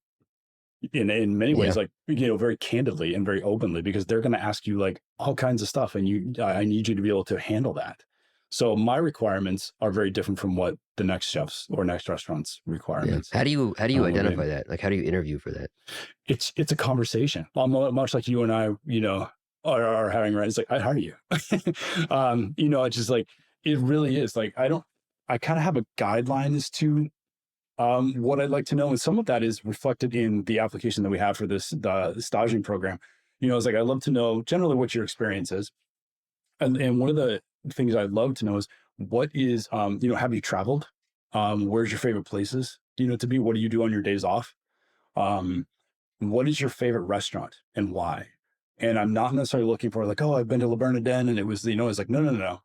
many ways, like, very candidly and very openly, because they're going to ask you like all kinds of stuff, and I need you to be able to handle that. So my requirements are very different from what the next chef's or next restaurant's requirements. How do you identify that? Like, how do you interview for that? It's a conversation, much like you and I, are having, right? It's like, I'd hire you. It's just like, it really is like, I kind of have a guideline as to what I'd like to know. And some of that is reflected in the application that we have for the staging program. It's like, I'd love to know generally what your experience is. And one of the things I'd love to know is, what is, have you traveled? Where's your favorite places, to be? What do you do on your days off? What is your favorite restaurant and why? And I'm not necessarily looking for like, oh, I've been to Le Bernardin and it was, it's like, no.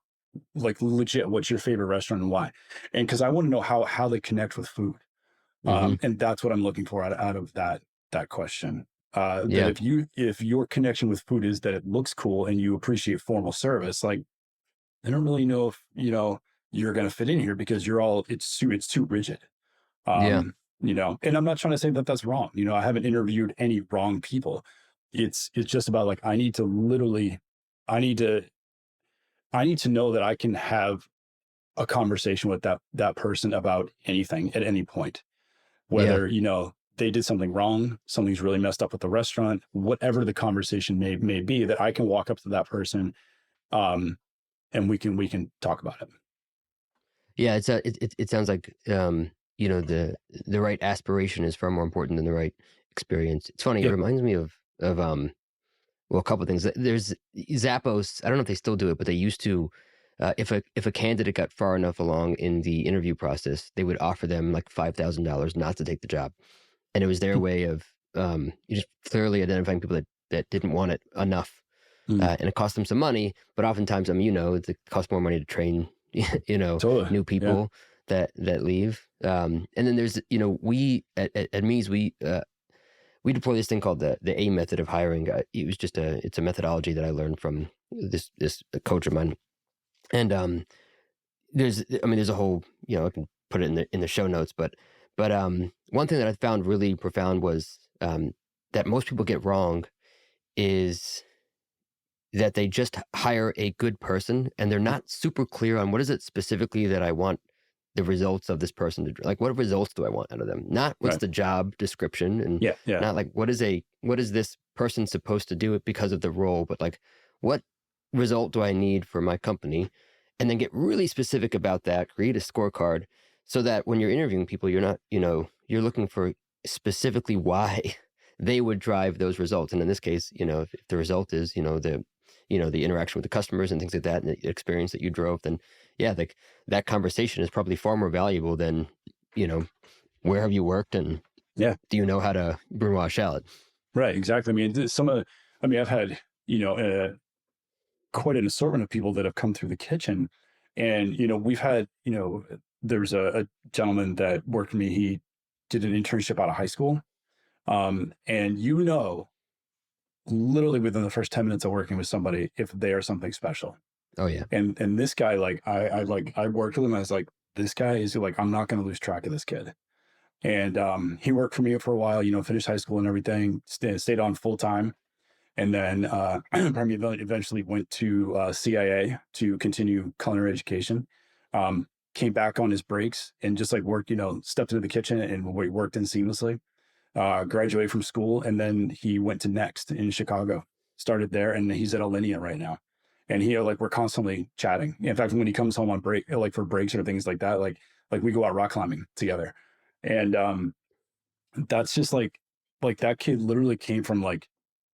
Like legit, what's your favorite restaurant and why? And because I want to know how they connect with food. And that's what I'm looking for out of that question. That if your connection with food is that it looks cool and you appreciate formal service, like, I don't really know if, you're going to fit in here, because it's too rigid. And I'm not trying to say that that's wrong. I haven't interviewed any wrong people. It's just about like, I need to know that I can have a conversation with that person about anything at any point, whether, they did something wrong, something's really messed up with the restaurant, whatever the conversation may be, that I can walk up to that person, and we can talk about it. Yeah. It sounds like, the right aspiration is far more important than the right experience. It's funny. It reminds me of a couple of things. There's Zappos. I don't know if they still do it, but they used to. If a candidate got far enough along in the interview process, they would offer them like $5,000 not to take the job, and it was their way of just clearly identifying people that didn't want it enough, and it cost them some money. But oftentimes, it costs more money to train, Totally. new people that leave. And then there's we at Mies we deploy this thing called the A method of hiring. It was just it's a methodology that I learned from this coach of mine. And there's a whole, I can put it in the show notes, but one thing that I found really profound was that most people get wrong is that they just hire a good person and they're not super clear on what is it specifically that I want the results of this person to, like, what results do I want out of them? Not what's the job description, and not like what is this person supposed to do it because of the role, but like, what result do I need for my company? And then get really specific about that, create a scorecard so that when you're interviewing people, you're not, you're looking for specifically why they would drive those results. And in this case, if the result is, the interaction with the customers and things like that, and the experience that you drove, then yeah, like that conversation is probably far more valuable than, where have you worked and Yeah. do you know how to brunoise a shallot? Right. Exactly. I mean, I've had, quite an assortment of people that have come through the kitchen. And, we've had, there was a gentleman that worked for me. He did an internship out of high school. And literally within the first 10 minutes of working with somebody, if they are something special. Oh yeah. And this guy, like, I worked with him. I was like, this guy is like, I'm not going to lose track of this kid. And he worked for me for a while, finished high school and everything, stayed on full time. And then eventually went to CIA to continue culinary education. Came back on his breaks and just like worked, stepped into the kitchen and we worked in seamlessly. Graduated from school, and then he went to Next in Chicago, started there, and he's at Alinea right now. And we're constantly chatting. In fact, when he comes home on break, like for breaks or things like that, like we go out rock climbing together. And that's just like that kid literally came from like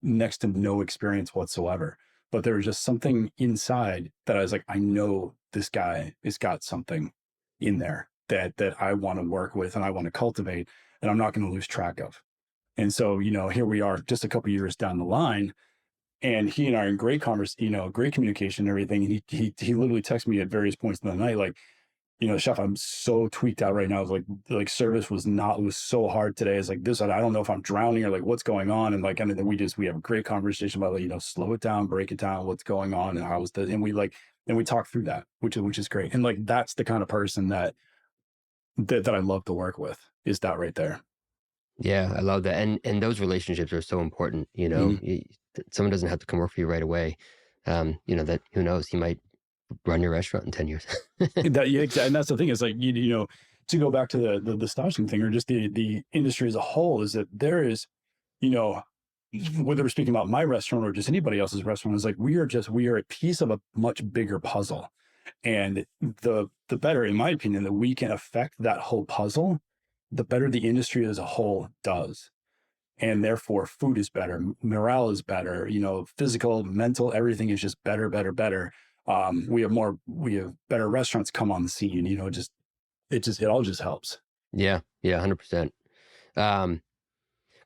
next to no experience whatsoever. But there was just something inside that I was like, I know this guy has got something in there that I want to work with and I want to cultivate, and I'm not going to lose track of. And so, here we are just a couple of years down the line, and he and I are in great great communication and everything. And he literally texted me at various points in the night, like, chef, I'm so tweaked out right now. It's like service was so hard today. It's like this, I don't know if I'm drowning or like what's going on. And then we have a great conversation about like, slow it down, break it down, what's going on and how is that. And we talk through that, which is great. And like, that's the kind of person that I love to work with, is that right there. Yeah, I love that. And those relationships are so important, Mm-hmm. someone doesn't have to come work for you right away. That who knows, he might run your restaurant in 10 years. And that's the thing is like, to go back to the stashing thing or just the industry as a whole, is that there is, whether we're speaking about my restaurant or just anybody else's restaurant, is like, we are a piece of a much bigger puzzle. And the better, in my opinion, that we can affect that whole puzzle, the better the industry as a whole does. And therefore food is better, morale is better, physical, mental, everything is just better, better, better. We have better restaurants come on the scene, it all just helps. Yeah. 100%.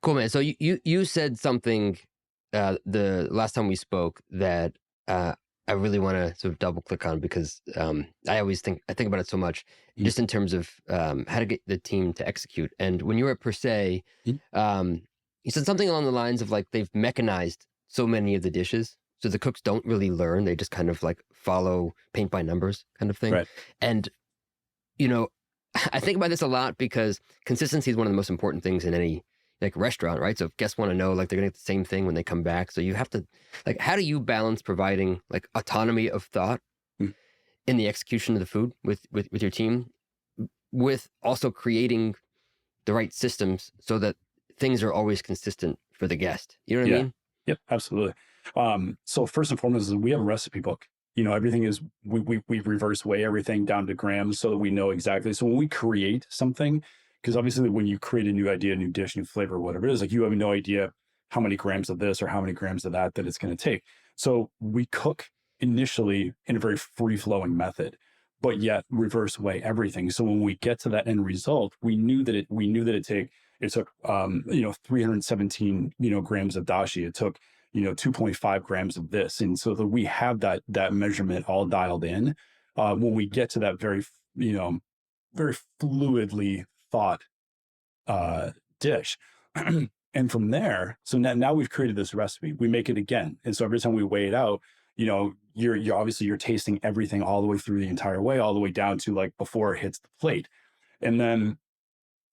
Cool, man. So you said something the last time we spoke that I really want to sort of double click on, because I think about it so much, just in terms of how to get the team to execute. And when you were at Per Se, you said something along the lines of like, they've mechanized so many of the dishes, so the cooks don't really learn. They just kind of like follow paint by numbers kind of thing. Right. And, I think about this a lot because consistency is one of the most important things in any like restaurant, right? So if guests want to know, like, they're gonna get the same thing when they come back. So you have to, like, how do you balance providing like autonomy of thought in the execution of the food with your team, with also creating the right systems so that things are always consistent for the guest? You know what I mean? Yep, absolutely. So first and foremost, is we have a recipe book. Everything is, we reverse weigh everything down to grams so that we know exactly. So when we create something, because obviously when you create a new idea, new dish, new flavor, whatever it is, like, you have no idea how many grams of this or how many grams of that it's going to take. So we cook initially in a very free flowing method, but yet reverse weigh everything. So when we get to that end result, we knew that it took 317, grams of dashi. It took, 2.5 grams of this. And so that we have that measurement all dialed in. When we get to that very fluidly thought dish. And from there, so now we've created this recipe, we make it again. And so every time we weigh it out, you're obviously tasting everything all the way through the entire way, all the way down to like before it hits the plate. And then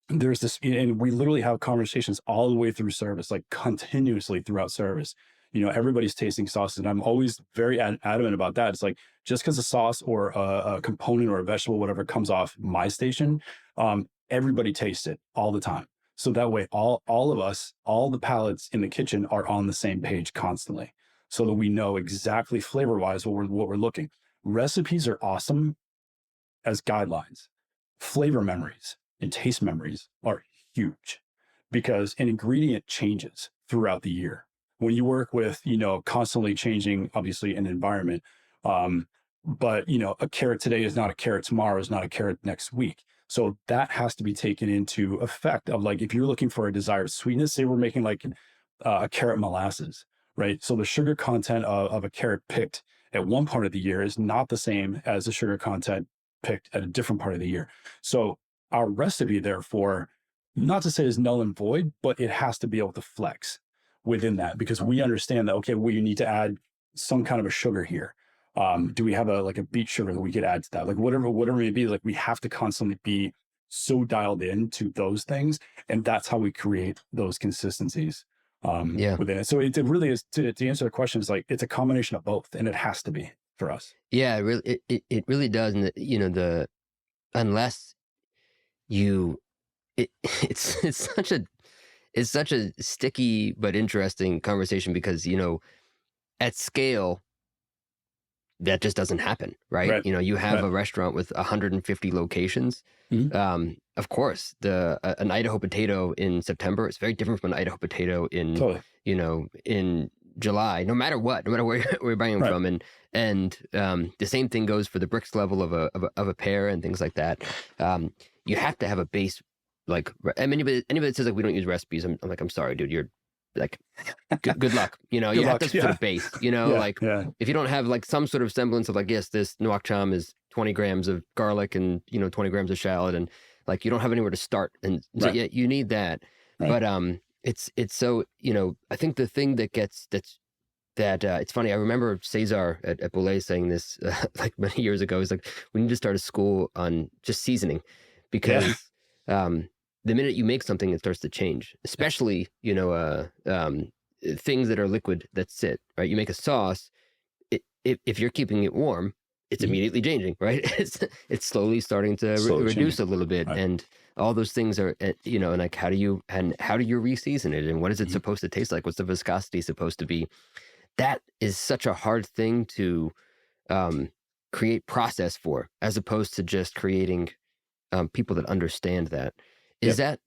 there's this, and we literally have conversations all the way through service, like continuously throughout service. Everybody's tasting sauces, and I'm always very adamant about that. It's like, just because a sauce or a component or a vegetable, whatever, comes off my station, everybody tastes it all the time. So that way, all of us, all the palates in the kitchen are on the same page constantly, so that we know exactly flavor wise what we're looking. Recipes are awesome as guidelines. flavor memories and taste memories are huge because an ingredient changes throughout the year. When you work with, constantly changing, obviously, an environment, but a carrot today is not a carrot tomorrow, is not a carrot next week. So that has to be taken into effect of like, if you're looking for a desired sweetness, say we're making like a carrot molasses, right? So the sugar content of a carrot picked at one part of the year is not the same as the sugar content picked at a different part of the year. So our recipe, therefore, not to say is null and void, but it has to be able to flex within that because we understand that, okay, we need to add some kind of a sugar here. Do we have a beet sugar that we could add to that? Like whatever it may be, like we have to constantly be so dialed in to those things. And that's how we create those consistencies within it. So it really is, to answer the question, is like, it's a combination of both, and it has to be for us. Yeah, it really does. And unless you, it's such a sticky but interesting conversation because, at scale, that just doesn't happen, right? You have a restaurant with 150 locations. Mm-hmm. Of course, an Idaho potato in September is very different from an Idaho potato in in July. No matter where you're buying them from, and the same thing goes for the bricks level of a pear and things like that. You have to have a base. Like, anybody that says like we don't use recipes, I'm like, I'm sorry, dude, you're like, good luck. You have to sort of base, if you don't have like some sort of semblance of like, yes, this nuoc cham is 20 grams of garlic and 20 grams of shallot, and like you don't have anywhere to start, and so yeah, you need that. But it's so I think the thing that it's funny. I remember Cesar at Boulay saying this like many years ago. He's like, we need to start a school on just seasoning because the minute you make something, it starts to change, especially, things that are liquid that sit, right? You make a sauce, if you're keeping it warm, it's immediately changing, right? It's slowly starting to reduce a little bit. Right. And all those things are, and like, how do you re-season it? And what is it supposed to taste like? What's the viscosity supposed to be? That is such a hard thing to create process for, as opposed to just creating people that understand that.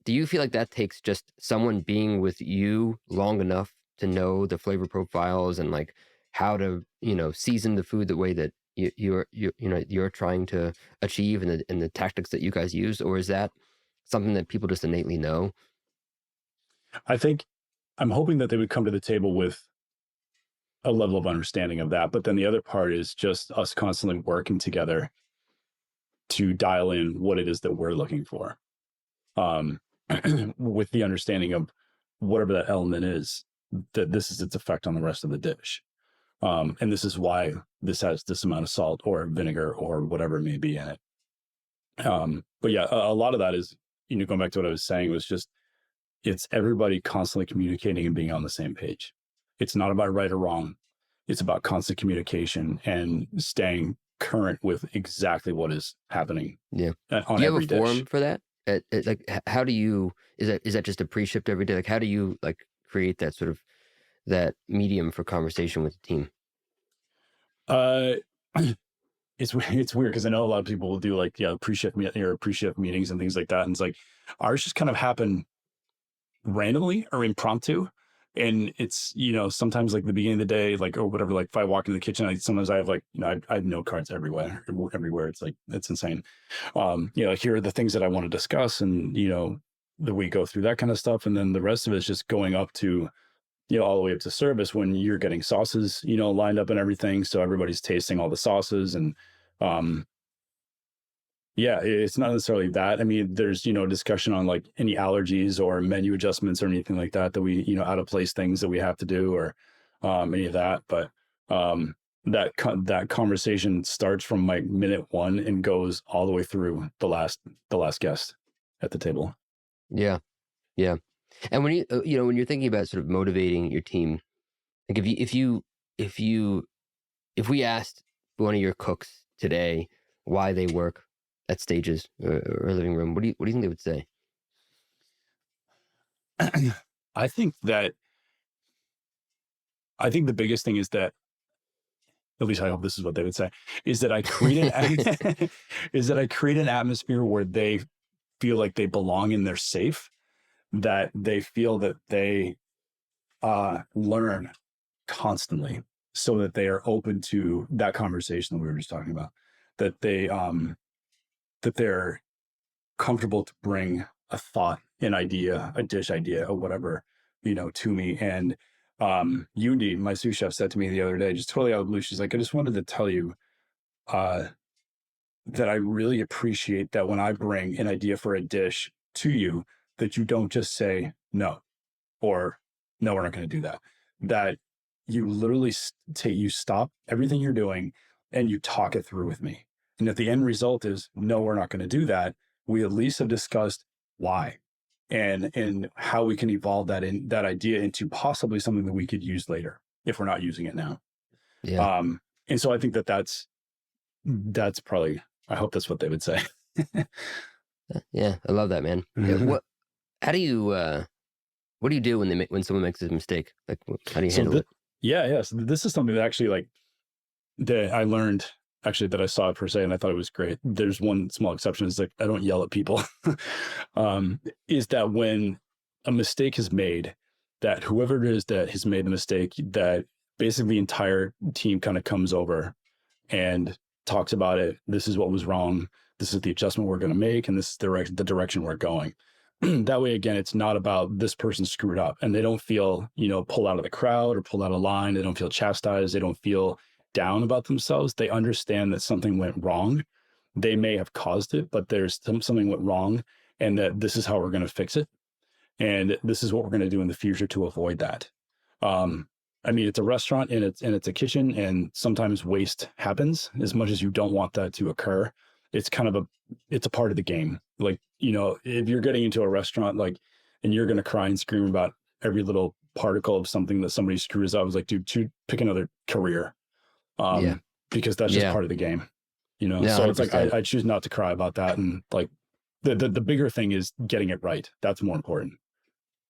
Do you feel like that takes just someone being with you long enough to know the flavor profiles and like how to, season the food the way that you're trying to achieve and the tactics that you guys use? Or is that something that people just innately know? I think I'm hoping that they would come to the table with a level of understanding of that. But then the other part is just us constantly working together to dial in what it is that we're looking for. With the understanding of whatever that element is, that this is its effect on the rest of the dish. And this is why this has this amount of salt or vinegar or whatever it may be in it. But yeah, a lot of that is, going back to what I was saying, was just, it's everybody constantly communicating and being on the same page. It's not about right or wrong. It's about constant communication and staying current with exactly what is happening. Yeah. Do you have a forum for that? Like, how do you, is that just a pre-shipped every day? Like, how do you like create that sort of, that medium for conversation with the team? It's weird because I know a lot of people will do like, pre-shift meetings and things like that. And it's like, ours just kind of happen randomly or impromptu. And it's, sometimes like the beginning of the day, like, or whatever, like if I walk into the kitchen, sometimes I have like, I have note cards everywhere. It's like, it's insane. Here are the things that I want to discuss, and, that we go through that kind of stuff. And then the rest of it is just going up to, all the way up to service when you're getting sauces, lined up and everything. So everybody's tasting all the sauces, and, it's not necessarily that. I mean, there's, discussion on like any allergies or menu adjustments or anything like that we, out of place things that we have to do, or any of that. But that conversation starts from like minute one and goes all the way through the last guest at the table. Yeah. Yeah. And when when you're thinking about sort of motivating your team, like if we asked one of your cooks today why they work at Stages or Living Room, what do you think they would say? I think the biggest thing is that at least I hope this is what they would say, is that I create is that I create an atmosphere where they feel like they belong and they're safe, that they feel that they learn constantly, so that they are open to that conversation that we were just talking about, that they're comfortable to bring a thought, an idea, a dish idea, or whatever, to me. And Yundi, my sous chef, said to me the other day, just totally out of the blue, she's like, I just wanted to tell you that I really appreciate that when I bring an idea for a dish to you, that you don't just say no, or no, we're not going to do that. That you literally you stop everything you're doing and you talk it through with me. And if the end result is, no, we're not going to do that, we at least have discussed why and how we can evolve that idea into possibly something that we could use later if we're not using it now. Yeah. And so I think that's probably, I hope that's what they would say. Yeah. I love that, man. What do you do when someone makes a mistake? Like, how do you handle it? Yeah. So this is something that actually that I learned, actually, that I saw per se, and I thought it was great. There's one small exception, is like, I don't yell at people. Is that when a mistake is made, that whoever it is that has made the mistake, that basically the entire team kind of comes over and talks about it. This is what was wrong. This is the adjustment we're going to make. And this is the direction we're going. That way, again, it's not about this person screwed up, and they don't feel, pulled out of the crowd or pulled out of line. They don't feel chastised. They don't feel down about themselves. They understand that something went wrong. They may have caused it, but there's something went wrong, and that this is how we're going to fix it. And this is what we're going to do in the future to avoid that. I mean, it's a restaurant and it's a kitchen, and sometimes waste happens. As much as you don't want that to occur, it's kind of it's a part of the game. Like, if you're getting into a restaurant, and you're going to cry and scream about every little particle of something that somebody screws up, I was like, dude, pick another career. Because that's just part of the game, Yeah, so 100%. It's like, I choose not to cry about that. And the bigger thing is getting it right. That's more important.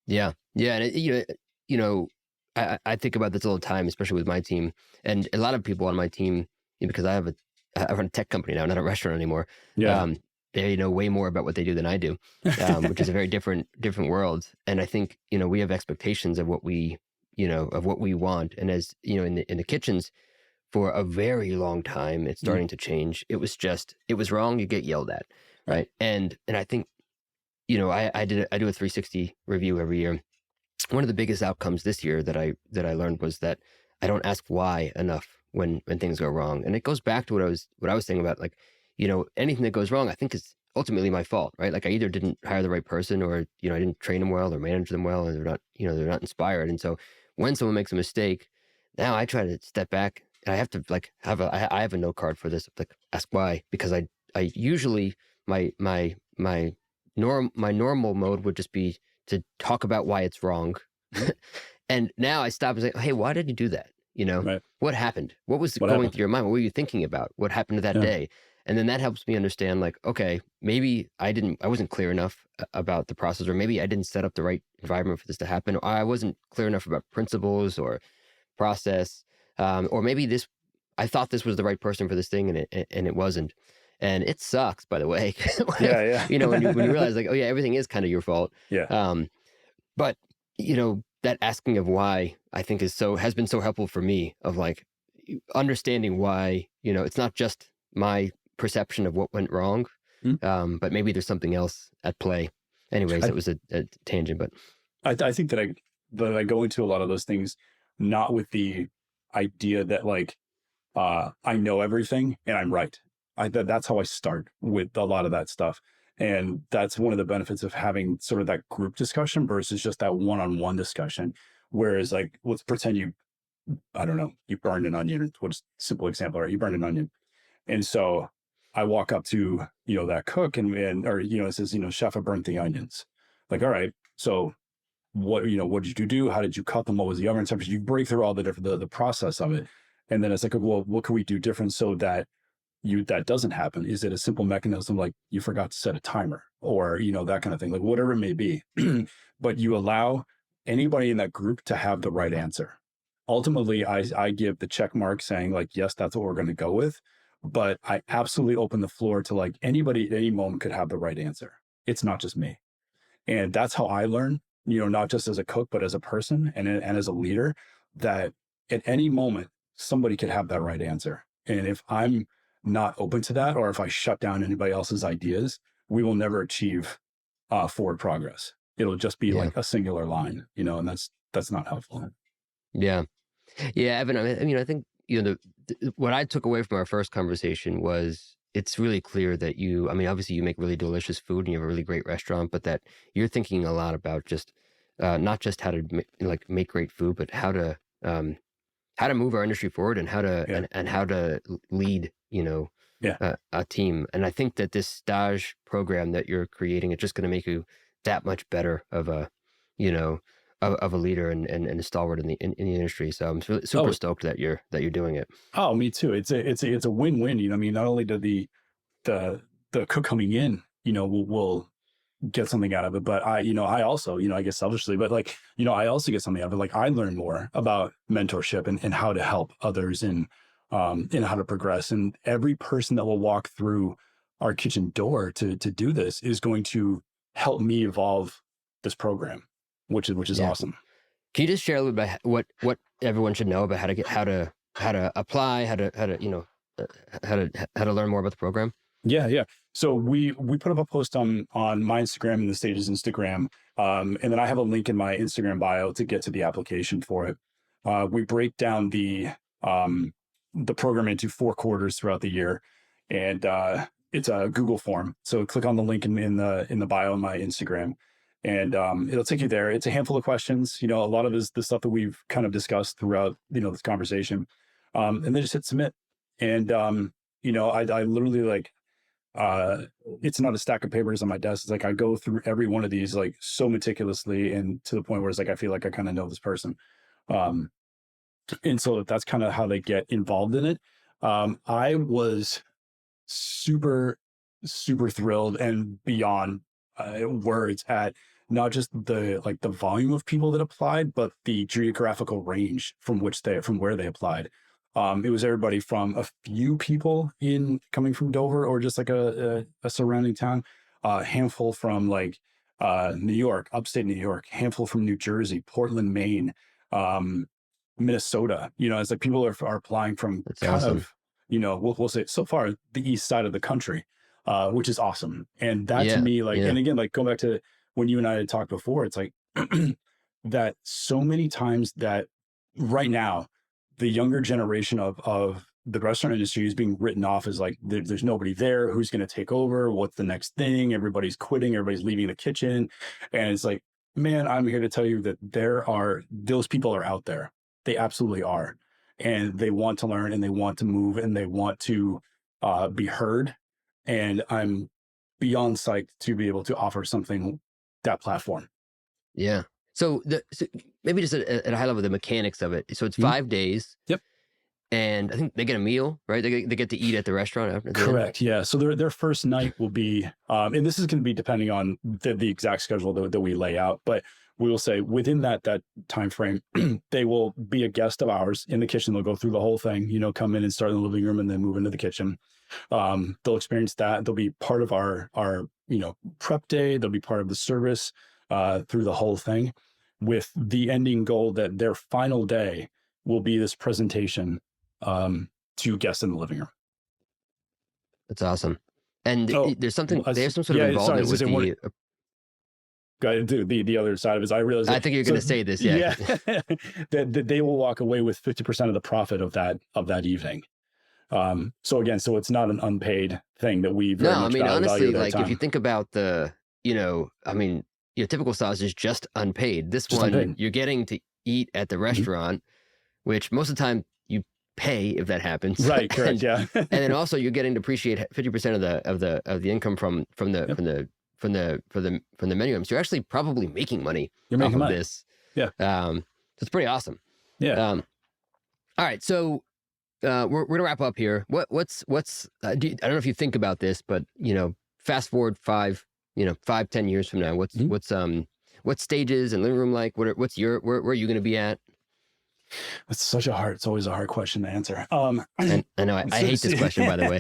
Yeah. And I think about this all the time, especially with my team, and a lot of people on my team, because I run a tech company now, not a restaurant anymore. Yeah. They know way more about what they do than I do, which is a very different world. And I think, we have expectations of what we want. And as in the kitchens, for a very long time, it's starting to change. It was wrong, you get yelled at, right? And I think, I do a 360 review every year. One of the biggest outcomes this year that I learned was that I don't ask why enough when things go wrong. And it goes back to what I was saying about, anything that goes wrong, I think is ultimately my fault, right? Like, I either didn't hire the right person, or, I didn't train them well or manage them well, and they're not inspired. And so when someone makes a mistake, now I try to step back, and I have to I have a note card for this, ask why, because I usually my normal mode would just be to talk about why it's wrong. And now I stop and say, hey, why did you do that? Right. What happened? What was going through your mind? What were you thinking about? What happened to that day? And then that helps me understand, okay, maybe I wasn't clear enough about the process, or maybe I didn't set up the right environment for this to happen, or I wasn't clear enough about principles or process, or maybe I thought this was the right person for this thing, and it wasn't. And it sucks, by the way. Yeah. when you realize, oh yeah, everything is kind of your fault. Yeah. But that asking of why, I think has been so helpful for me, of understanding why, it's not just my perception of what went wrong, but maybe there's something else at play. Anyways, it was a tangent, but I think that I go into a lot of those things not with the idea that I know everything and I'm right. That's how I start with a lot of that stuff. And that's one of the benefits of having sort of that group discussion versus just that one-on-one discussion. Whereas let's pretend you burned an onion. What's a simple example, right? You burned an onion. And so I walk up to, that cook and it says, chef, I burnt the onions. All right, so what did you do? How did you cut them? What was the oven temperature? You break through all the process of it. And then it's well, what can we do different so that that doesn't happen? Is it a simple mechanism, you forgot to set a timer, or that kind of thing, whatever it may be? But you allow anybody in that group to have the right answer. ultimately I give the check mark saying like, yes, that's what we're going to go with. But I absolutely open the floor to like anybody at any moment could have the right answer. It's not just me. And that's how I learn, not just as a cook, but as a person and as a leader, that at any moment, somebody could have that right answer. And if I'm not open to that, or if I shut down anybody else's ideas, we will never achieve forward progress. It'll just be like a singular line, and that's not helpful. Yeah. Yeah, Evan, I think, what I took away from our first conversation was it's really clear that obviously you make really delicious food and you have a really great restaurant, but that you're thinking a lot about just not just how to make great food, but how to move our industry forward and how to and how to lead, a team. And I think that this stage program that you're creating, it's just going to make you that much better of a, of a leader and a stalwart in the industry. So I'm super stoked that you're doing it. Oh, me too. It's a win-win. I mean, not only do the cook coming in, will get something out of it, but I also, I guess selfishly, but like, I also get something out of it. Like I learn more about mentorship and how to help others and how to progress. And every person that will walk through our kitchen door to do this is going to help me evolve this program, which is awesome. Can you just share a little bit what everyone should know about how to apply, how to learn more about the program? Yeah. So we put up a post on my Instagram and the Stages Instagram, and then I have a link in my Instagram bio to get to the application for it. We break down the program into 4 quarters throughout the year, and it's a Google form. So click on the link in the bio on my Instagram, and it'll take you there. It's a handful of questions. A lot of it is the stuff that we've kind of discussed throughout this conversation, and then just hit submit. And I literally like. It's not a stack of papers on my desk. It's like I go through every one of these like so meticulously and to the point where it's like I feel like I kind of know this person. And so that's kind of how they get involved in it. I was super, super thrilled and beyond words at not just the volume of people that applied, but the geographical range from where they applied. It was everybody from a few people coming from Dover or just like a surrounding town, a handful from like New York, upstate New York, handful from New Jersey, Portland, Maine, Minnesota. It's like people are applying from That's kind awesome. of, we'll say so far the east side of the country, which is awesome. And that to me, and again, like going back to when you and I had talked before, it's like that so many times that right now, the younger generation of the restaurant industry is being written off as like, there's nobody there. Who's going to take over? What's the next thing? Everybody's quitting. Everybody's leaving the kitchen. And it's like, man, I'm here to tell you that those people are out there. They absolutely are. And they want to learn and they want to move and they want to be heard. And I'm beyond psyched to be able to offer something that platform. Yeah. So maybe just at a high level, the mechanics of it. So it's 5 days. Yep. And I think they get a meal, right? They get to eat at the restaurant after. Correct. Yeah. So their first night will be, and this is going to be depending on the exact schedule that we lay out, but we will say within that time frame, they will be a guest of ours in the kitchen. They'll go through the whole thing, come in and start in the living room and then move into the kitchen. They'll experience that. They'll be part of our prep day. They'll be part of the service through the whole thing, with the ending goal that their final day will be this presentation to guests in the living room. That's awesome. And there's something, they have some sort of involvement with the... Go ahead, the other side of it is I realize... I think you're going to say this, yeah. that they will walk away with 50% of the profit of that evening. So again, it's not an unpaid thing that we very much honestly, like time. If you think about the, your typical sauce is just unpaid. This just one, unpaid. You're getting to eat at the restaurant, which most of the time you pay if that happens. Right, correct, yeah. And then also you're getting to appreciate 50% of the income from the menu. So you're actually probably making money off of this. Yeah. So it's pretty awesome. Yeah. All right, so we're gonna wrap up here. What's I don't know if you think about this, but fast forward 5-10 years from now, what stages and living room like? Where are you going to be at? It's always a hard question to answer. And I know I hate this question, by the way.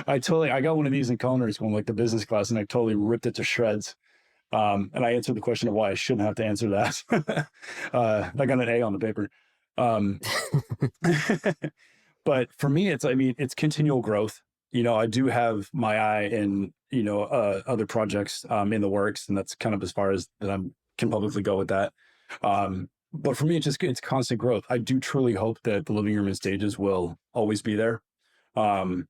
I got one of these in culinary school, like the business class, and I totally ripped it to shreds. And I answered the question of why I shouldn't have to answer that. I got an A on the paper. But for me, it's continual growth. I do have my eye in, other projects in the works, and that's kind of as far as that I can publicly go with that. But for me, it's constant growth. I do truly hope that the living room and stages will always be there, and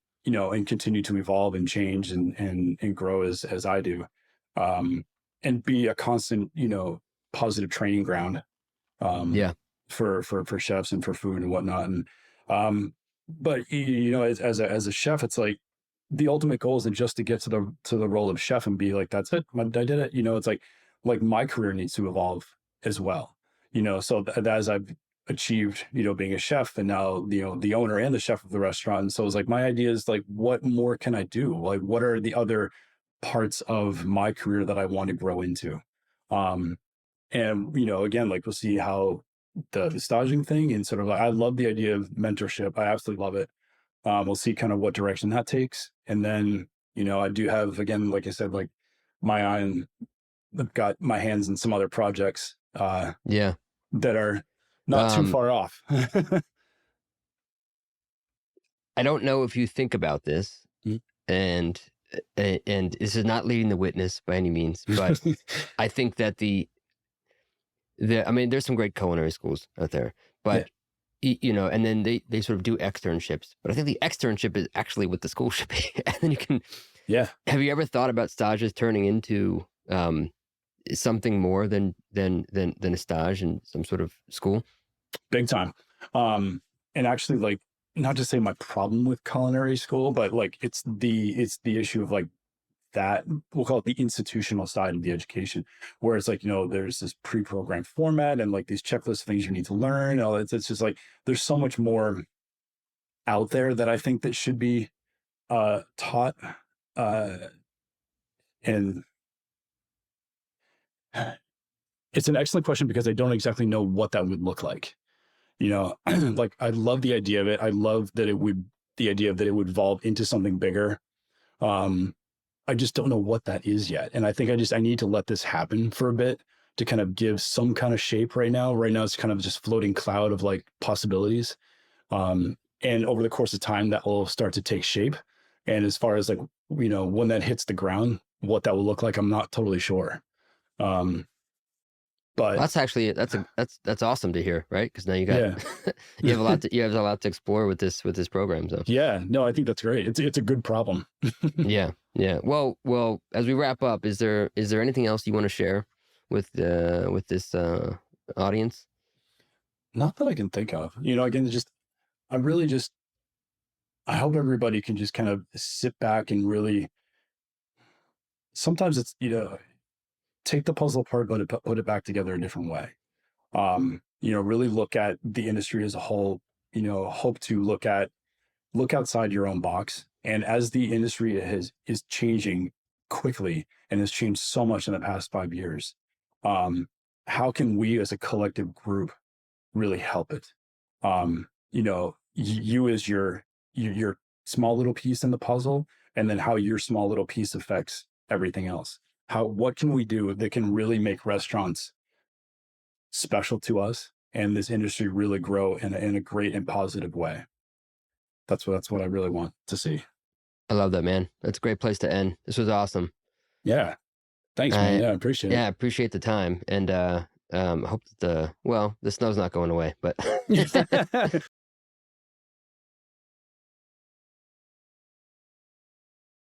continue to evolve and change and grow as I do, and be a constant, positive training ground, yeah. for chefs and for food and whatnot. And but as a chef, it's like the ultimate goal isn't just to get to the role of chef and be like, that's it, I did it. It's like my career needs to evolve as well. So as I've achieved, being a chef, and now, the owner and the chef of the restaurant. And so it's like, my idea is like, what more can I do? Like, what are the other parts of my career that I want to grow into? And, again, like, we'll see how the staging thing, and sort of like, I love the idea of mentorship. I absolutely love it. We'll see kind of what direction that takes. And then, I do have, again, like I said, like my eye, and I've got my hands in some other projects, Yeah. that are not too far off. I don't know if you think about this, and this is not leading the witness by any means, but I think that I mean, there's some great culinary schools out there, but and then they sort of do externships, but I think the externship is actually what the school should be. And then you can, have you ever thought about stages turning into something more than a stage in some sort of school? Big time. And actually, like, not to say my problem with culinary school, but like, it's the issue of like that, we'll call it the institutional side of the education, where it's like, there's this pre-programmed format and like these checklist things you need to learn. It's just like, there's so much more out there that I think that should be taught. And it's an excellent question, because I don't exactly know what that would look like. Like, I love the idea of it. I love that the idea that it would evolve into something bigger. I just don't know what that is yet. And I think I need to let this happen for a bit to kind of give some kind of shape right now. Right now, it's kind of just floating cloud of like possibilities. And over the course of time, that will start to take shape. And as far as like, when that hits the ground, what that will look like, I'm not totally sure. But that's actually, that's awesome to hear, right? Because now you got you have a lot to explore with this program. So no, I think that's great. It's a good problem. Yeah. Well, as we wrap up, is there anything else you want to share with this audience? Not that I can think of. Again, I hope everybody can just kind of sit back and really. Sometimes it's take the puzzle apart, but put it back together a different way. Really look at the industry as a whole. Hope to look outside your own box. And as the industry is changing quickly and has changed so much in the past 5 years, how can we as a collective group really help it? You as your small little piece in the puzzle, and then how your small little piece affects everything else. What can we do that can really make restaurants special to us and this industry really grow in a great and positive way? That's what I really want to see. I love that, man. That's a great place to end. This was awesome. Yeah. Thanks, man. I appreciate it. Yeah, I appreciate the time. And hope that the snow's not going away, but